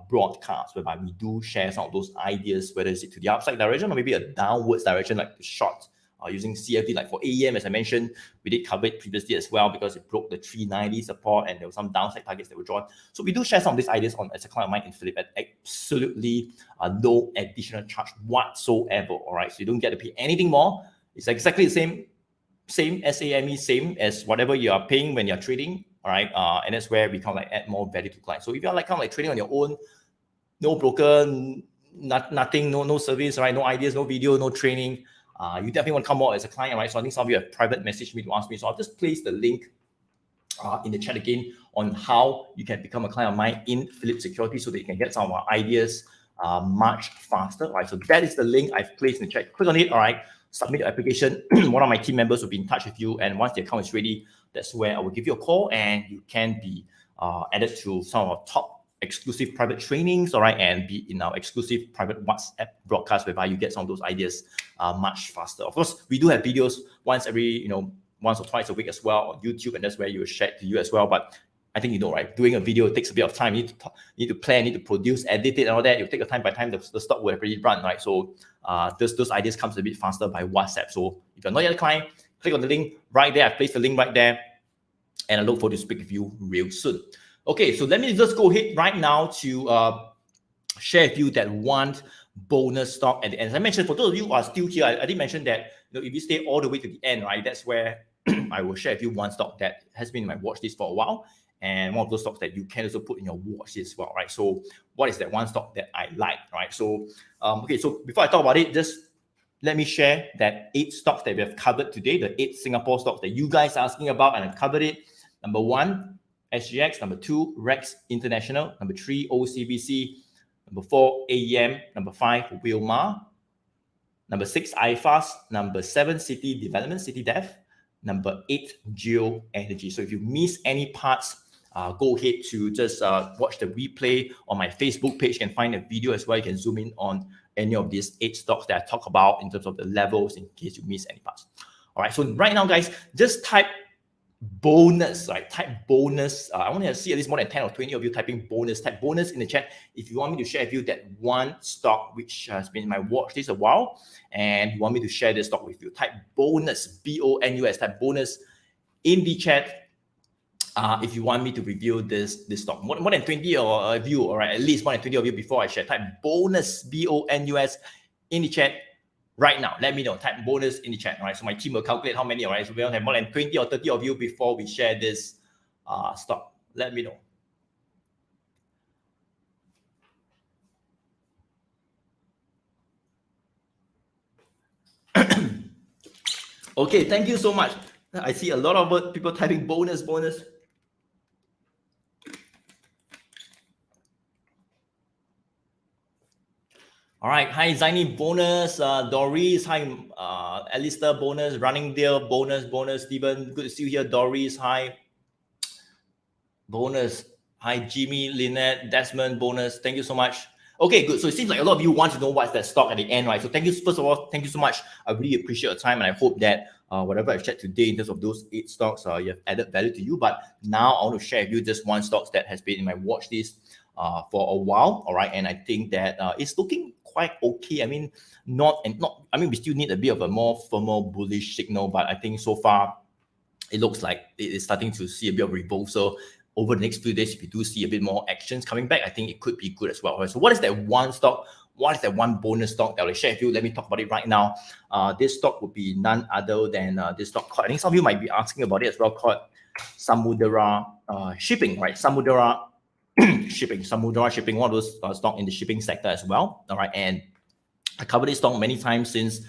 broadcast whereby we do share some of those ideas, whether it's to the upside direction or maybe a downwards direction, like the short, using CFD, like for AEM, as I mentioned, we did cover it previously as well because it broke the 390 support and there were some downside targets that were drawn. So we do share some of these ideas on as a client of mine in Philip at absolutely no additional charge whatsoever. All right, so you don't get to pay anything more. It's exactly the same SAME, same as whatever you are paying when you're trading. All right, and that's where we kind of like add more value to clients. So if you're like kind of like trading on your own, no broker, nothing, no service, right? No ideas, no video, no training. You definitely want to come out as a client, right? So I think some of you have private messaged me to ask me. So I'll just place the link in the chat again on how you can become a client of mine in Philip Security so that you can get some of our ideas much faster, right? So that is the link I've placed in the chat. Click on it, all right? Submit your application. One of my team members will be in touch with you. And once the account is ready, that's where I will give you a call and you can be added to some of our top exclusive private trainings, all right, and be in our exclusive private WhatsApp broadcast whereby you get some of those ideas much faster. Of course, we do have videos once or twice a week as well on YouTube, and that's where you will share it to you as well. But I think right, doing a video takes a bit of time. You need to plan, need to produce, edit it, and all that. You take a time by time. The stock will already run, right? So those ideas comes a bit faster by WhatsApp. So if you're not yet a client, click on the link right there. I placed the link right there, and I look forward to speak with you real soon. Okay, so let me just go ahead right now to share with you that one bonus stock. And as I mentioned, for those of you who are still here, I did mention that if you stay all the way to the end, right, that's where I will share with you one stock that has been in my watch list for a while, and one of those stocks that you can also put in your watch list as well, right? So what is that one stock that I like, right? So okay, so before I talk about it, just let me share that 8 stocks that we have covered today, the 8 Singapore stocks that you guys are asking about, and I've covered it. Number 1, SGX. Number 2, Rex International. Number 3, OCBC. Number 4, AEM. Number 5, Wilmar. Number 6, IFAST. Number 7, Citydev. Citydev. Number 8, Geo Energy. So if you miss any parts, go ahead to just watch the replay on my Facebook page. You can find a video as well. You can zoom in on any of these 8 stocks that I talk about in terms of the levels in case you miss any parts. All right, so right now, guys, just type bonus, right? Type bonus. I want to see at least more than 10 or 20 of you typing bonus. Type bonus in the chat if you want me to share with you that one stock which has been in my watch list a while, and you want me to share this stock with you. Type bonus, bonus. Type bonus in the chat if you want me to review this stock. More than 20 of you, all right, at least more than 20 of you before I share. Type bonus, bonus in the chat right now. Let me know. Type bonus in the chat. All right, so my team will calculate how many. All right, so we don't have more than 20 or 30 of you before we share this stock. Let me know. Okay, thank you so much. I see a lot of people typing bonus. All right, hi Zaini, bonus, Doris, hi Alistair, bonus, Running Deal, bonus, Stephen, good to see you here, Doris, hi, bonus, hi Jimmy, Lynette, Desmond, bonus, thank you so much. Okay, good. So it seems like a lot of you want to know what's that stock at the end, right? So thank you, first of all, thank you so much. I really appreciate your time, and I hope that whatever I've shared today in terms of those 8 stocks, you have added value to you. But now I want to share with you just one stock that has been in my watch list for a while, all right? And I think that it's looking quite okay. I mean, I mean, we still need a bit of a more firmer bullish signal, but I think so far it looks like it is starting to see a bit of reversal. Over the next few days, if we do see a bit more actions coming back, I think it could be good as well. Right? So what is that one stock? What is that one bonus stock that I will share with you? Let me talk about it right now. This stock would be none other than this stock called, I think some of you might be asking about it as well, called Samudra Shipping, right? Samudra Shipping, one of those stock in the shipping sector as well. All right, and I covered this stock many times since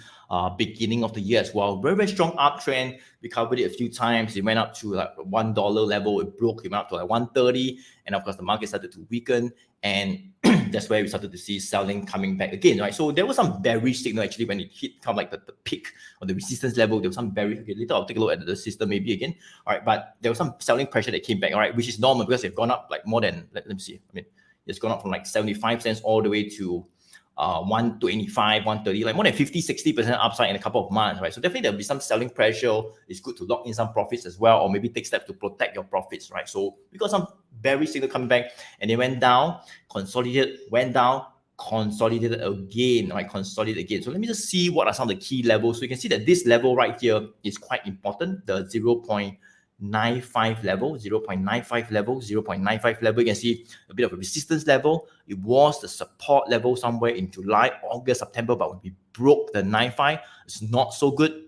beginning of the year as well. Very strong uptrend. We covered it a few times. It went up to like $1 level. It broke. It went up to like 130, and of course the market started to weaken, and that's where we started to see selling coming back again, right? So there was some bearish signal actually when it hit kind of like the peak or the resistance level. There was some bearish. Okay, later I'll take a look at the system maybe again. All right, but there was some selling pressure that came back. All right, which is normal because they've gone up like more than let me see. I mean, it's gone up from like 75 cents all the way to 125, 130, like more than 50-60% upside in a couple of months, right? So definitely there'll be some selling pressure. It's good to lock in some profits as well, or maybe take steps to protect your profits, right? So we got some bearish signal coming back, and they went down, consolidated, went down, consolidated again, right? Consolidated again. So let me just see what are some of the key levels. So you can see that this level right here is quite important, the 0.95 level, 0.95 level, 0.95 level. You can see a bit of a resistance level. It was the support level somewhere in July, August, September, but when we broke the 95, it's not so good.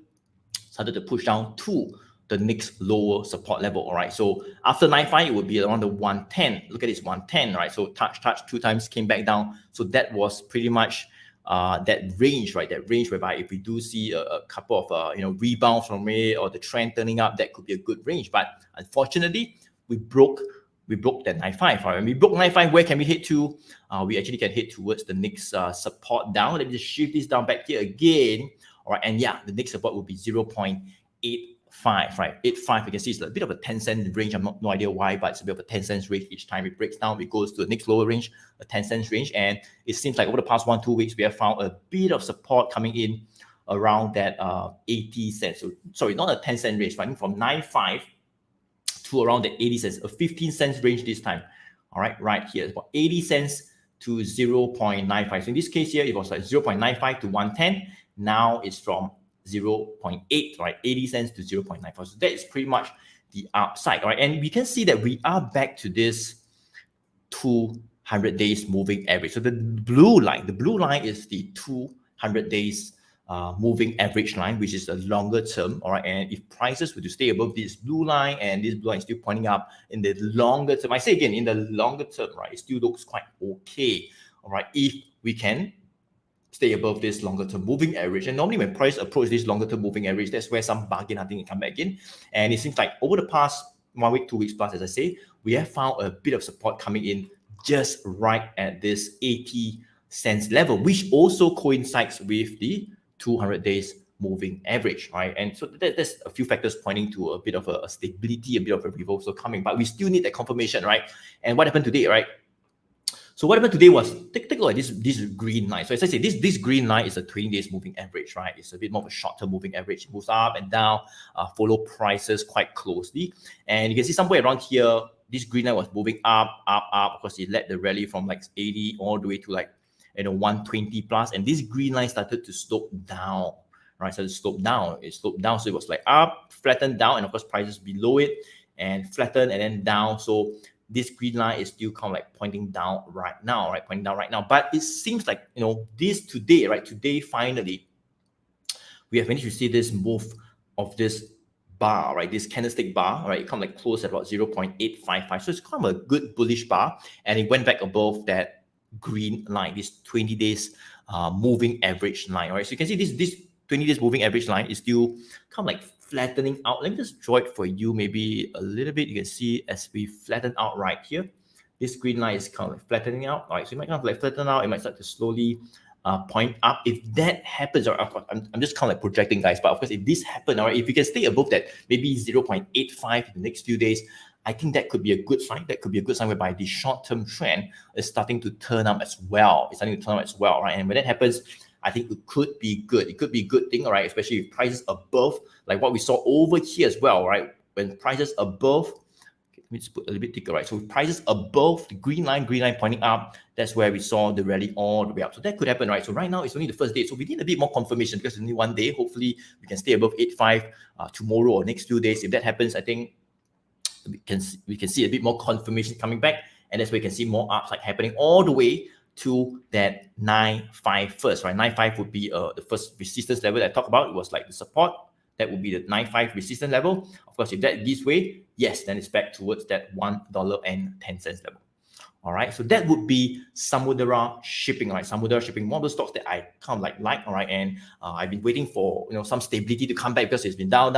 Started to push down to the next lower support level. All right, so after 95, it would be around the 110. Look at this 110, right? So touch 2 times, came back down. So that was pretty much that range, right? That range whereby if we do see a couple of rebounds from it or the trend turning up, that could be a good range. But unfortunately, we broke that 95. Right? When we broke 95, where can we hit to? We actually can hit towards the next support down. Let me just shift this down back here again. All right, and yeah, the next support will be 0.85, right? 85. You can see it's a bit of a 10-cent range. I'm no idea why, but it's a bit of a 10-cent range. Each time it breaks down, it goes to the next lower range, a 10-cent range. And it seems like over the past 1-2 weeks, we have found a bit of support coming in around that 80 cents. So, sorry, not a 10-cent range, but from 95 to around the 80 cents, a 15-cent range this time. All right, right here, it's about 80 cents to 0.95. So in this case here, it was like 0.95 to 110. Now it's from 0.8, right? 80 cents to 0.95. So that is pretty much the upside, right? And we can see that we are back to this 200 days moving average. So the blue line is the 200 days moving average line, which is a longer term, all right? And if prices were to stay above this blue line, and this blue line is still pointing up in the longer term, I say again, in the longer term, right, it still looks quite okay, all right? If we can stay above this longer term moving average. And normally when price approach this longer term moving average, that's where some bargain hunting can come back in. And it seems like over the past 1 week, 2 weeks plus, as I say, we have found a bit of support coming in just right at this 80 cents level, which also coincides with the 200 days moving average, right? And so there's a few factors pointing to a bit of a stability, a bit of a reversal coming, but we still need that confirmation, right? And what happened today, right? So what happened today was, take a look at this green line. So as I say, this green line is a 20 days moving average, right? It's a bit more of a short-term moving average. It moves up and down, follow prices quite closely. And you can see somewhere around here, this green line was moving up. Of course, it led the rally from like 80 all the way to like 120 plus. And this green line started to slope down, right? So it sloped down. So it was like up, flattened down, and of course, prices below it and flattened and then down. So this green line is still kind of like pointing down right now, right? Pointing down right now. But it seems like, this today, right? Today, finally, we have managed to see this move of this bar, right? This candlestick bar, right? It kind of like closed at about 0.855. So it's kind of a good bullish bar. And it went back above that green line, this 20 days moving average line, right? So you can see this 20 days moving average line is still kind of like flattening out. Let me just draw it for you maybe a little bit. You can see as we flatten out right here, this green line is kind of like flattening out. All right, so it might kind of like flatten out. It might start to slowly point up. If that happens, or I'm just kind of like projecting, guys, but of course, if this happens, all right, if you can stay above that, maybe 0.85 in the next few days, I think that could be a good sign. That could be a good sign whereby the short-term trend is starting to turn up as well. It's starting to turn up as well, right? And when that happens, I think it could be good. It could be a good thing, all right? Especially if prices above, like what we saw over here as well, right? When prices above, let me just put a little bit thicker, right? So prices above the green line pointing up, that's where we saw the rally all the way up. So that could happen, right? So right now it's only the first day. So we need a bit more confirmation because it's only one day. Hopefully we can stay above 8.5 tomorrow or next few days. If that happens, I think we can see a bit more confirmation coming back. And that's where we can see more upside happening all the way to that 9.5 first, right? 9.5 would be the first resistance level that I talked about. It was like the support. That would be the 9.5 resistance level. Of course, if that this way, yes, then it's back towards that $1.10 level. All right, so that would be Samudera Shipping, right? Samudera Shipping, one of those stocks that I kind of like, all right, and I've been waiting for some stability to come back because it's been down,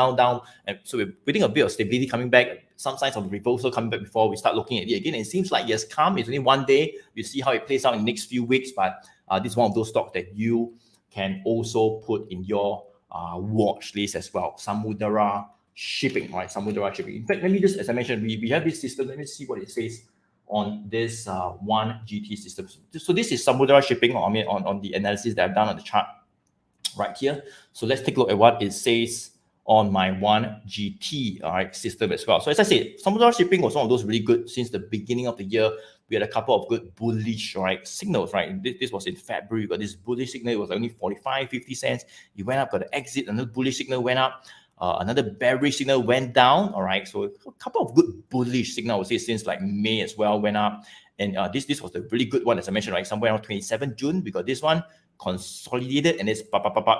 and so we're waiting a bit of stability coming back, some signs of reversal coming back before we start looking at it again. And it seems like yes, come. It's only one day. You see how it plays out in the next few weeks, but this is one of those stocks that you can also put in your watch list as well. Samudera Shipping, right? Samudera Shipping. In fact, let me just, as I mentioned, we have this system. Let me see what it says on this one GT system. So this is Samudera Shipping, on the analysis that I've done on the chart right here. So let's take a look at what it says on my one GT, all right, system as well. So as I said, Samudera Shipping was one of those really good since the beginning of the year. We had a couple of good bullish, right, signals, right? This was in February. We got this bullish signal. It was only 45, 50 cents. It went up, got an exit. Another bullish signal went up. Another bearish signal went down. All right, so a couple of good bullish signals, I would say, since like May as well went up. And this was a really good one, as I mentioned, right? Somewhere around 27 June, we got this one consolidated, and this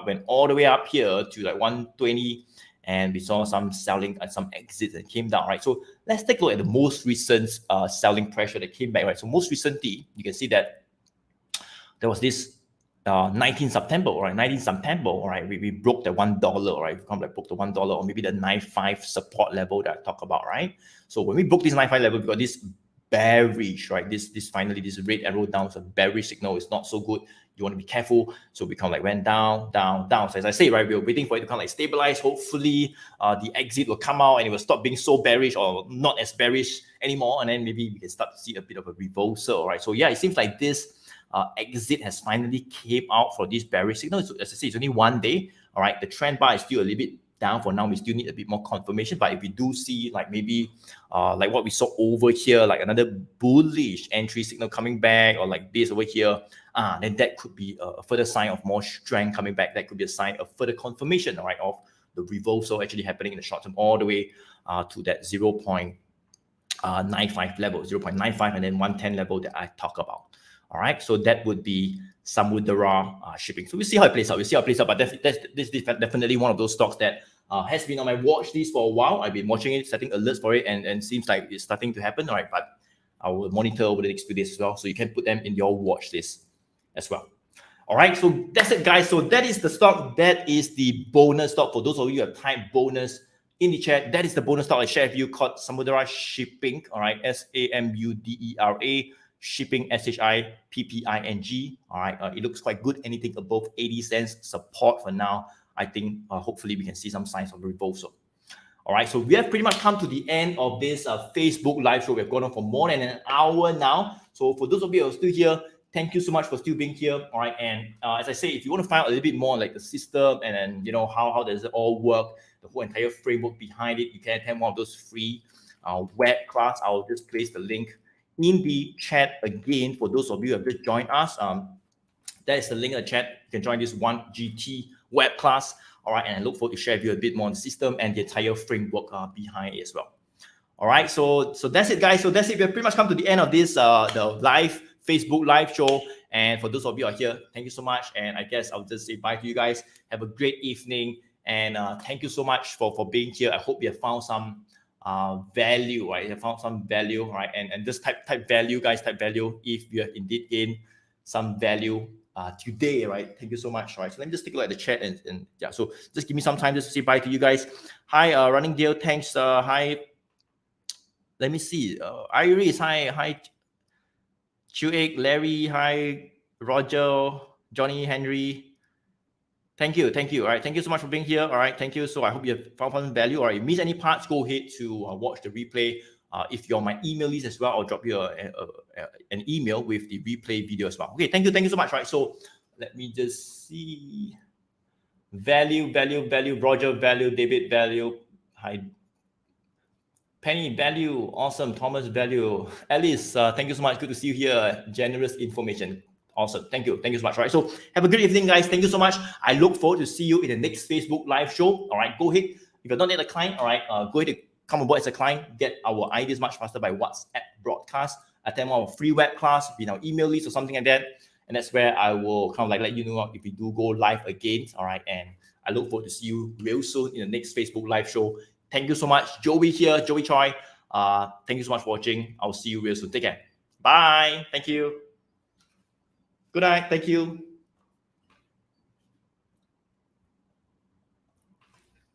went all the way up here to like 120. And we saw some selling and some exits that came down, right? So let's take a look at the most recent selling pressure that came back, right? So most recently, you can see that there was this 19 September, all right? 19 September, all right? We broke the $1, all right? We kind of like broke the $1 or maybe the 9.5 support level that I talked about, right? So when we broke this 9.5 level, we got this bearish, right? This finally, this red arrow down, so bearish signal is not so good. You want to be careful. So we kind of like went down. So as I say, right, we were waiting for it to kind of like stabilize. Hopefully the exit will come out and it will stop being so bearish or not as bearish anymore. And then maybe we can start to see a bit of a reversal, right? So yeah, it seems like this exit has finally came out for this bearish signal. So as I say, it's only one day, all right? The trend bar is still a little bit down for now. We still need a bit more confirmation, but if we do see like maybe like what we saw over here, like another bullish entry signal coming back, or like this over here, then that could be a further sign of more strength coming back. That could be a sign of further confirmation, all right, of the reversal actually happening in the short term all the way to that 0.95 level, 0.95 and then 110 level that I talk about. All right, so that would be Samudera Shipping. So we'll see how it plays out. But this is definitely one of those stocks that has been on my watch list for a while. I've been watching it, setting alerts for it, and seems like it's starting to happen. All right, but I will monitor over the next few days as well. So you can put them in your watch list as well. All right, so that's it, guys. So that is the stock. That is the bonus stock. For those of you who have typed bonus in the chat, that is the bonus stock I shared with you called Samudera Shipping. All right, SAMUDERA. Shipping, SHIPPING. All right, it looks quite good. Anything above 80 cents support for now. I think hopefully we can see some signs of reversal. All right, so we have pretty much come to the end of this Facebook live show. We've gone on for more than an hour now. So for those of you who are still here, thank you so much for still being here. All right, and as I say, if you want to find out a little bit more like the system and then how does it all work, the whole entire framework behind it, you can attend one of those free web class. I'll just place the link in the chat again for those of you who have just joined us. That is the link in the chat. You can join this 1GT web class. All right, and I look forward to share with you a bit more on the system and the entire framework behind it as well. All right, so that's it, guys. So that's it. We've pretty much come to the end of this the live Facebook live show. And for those of you who are here, thank you so much. And I guess I'll just say bye to you guys. Have a great evening, and thank you so much for being here. I hope you have found some value, right? You have found some value, right? And just type value, guys. Type value if you have indeed gained some value today, right? Thank you so much. Right, so let me just take a look at the chat and yeah, so just give me some time just to say bye to you guys. Hi, Running Deal, thanks. Hi, let me see. Iris, hi, Chuig, Larry, hi, Roger, Johnny, Henry. Thank you. All right, thank you so much for being here. All right, thank you. So I hope you have found some value. All right, if you miss any parts, go ahead to watch the replay. If you're on my email list as well, I'll drop you an email with the replay video as well. Okay, thank you so much. Right, so let me just see. Value, Roger, value, David, value. Hi, Penny, value, awesome. Thomas, value. Alice, thank you so much. Good to see you here. Generous information. Awesome. Thank you so much. All right, so have a great evening, guys. Thank you so much. I look forward to see you in the next Facebook live show. All right, go ahead. If you're not yet a client, all right, go ahead and come aboard as a client, get our ideas much faster by WhatsApp broadcast, attend one of our free web class, be in our email list or something like that. And that's where I will kind of like let you know if we do go live again. All right. And I look forward to see you real soon in the next Facebook live show. Thank you so much. Joey here, Joey Choy. Thank you so much for watching. I'll see you real soon. Take care. Bye. Thank you. Good night. Thank you.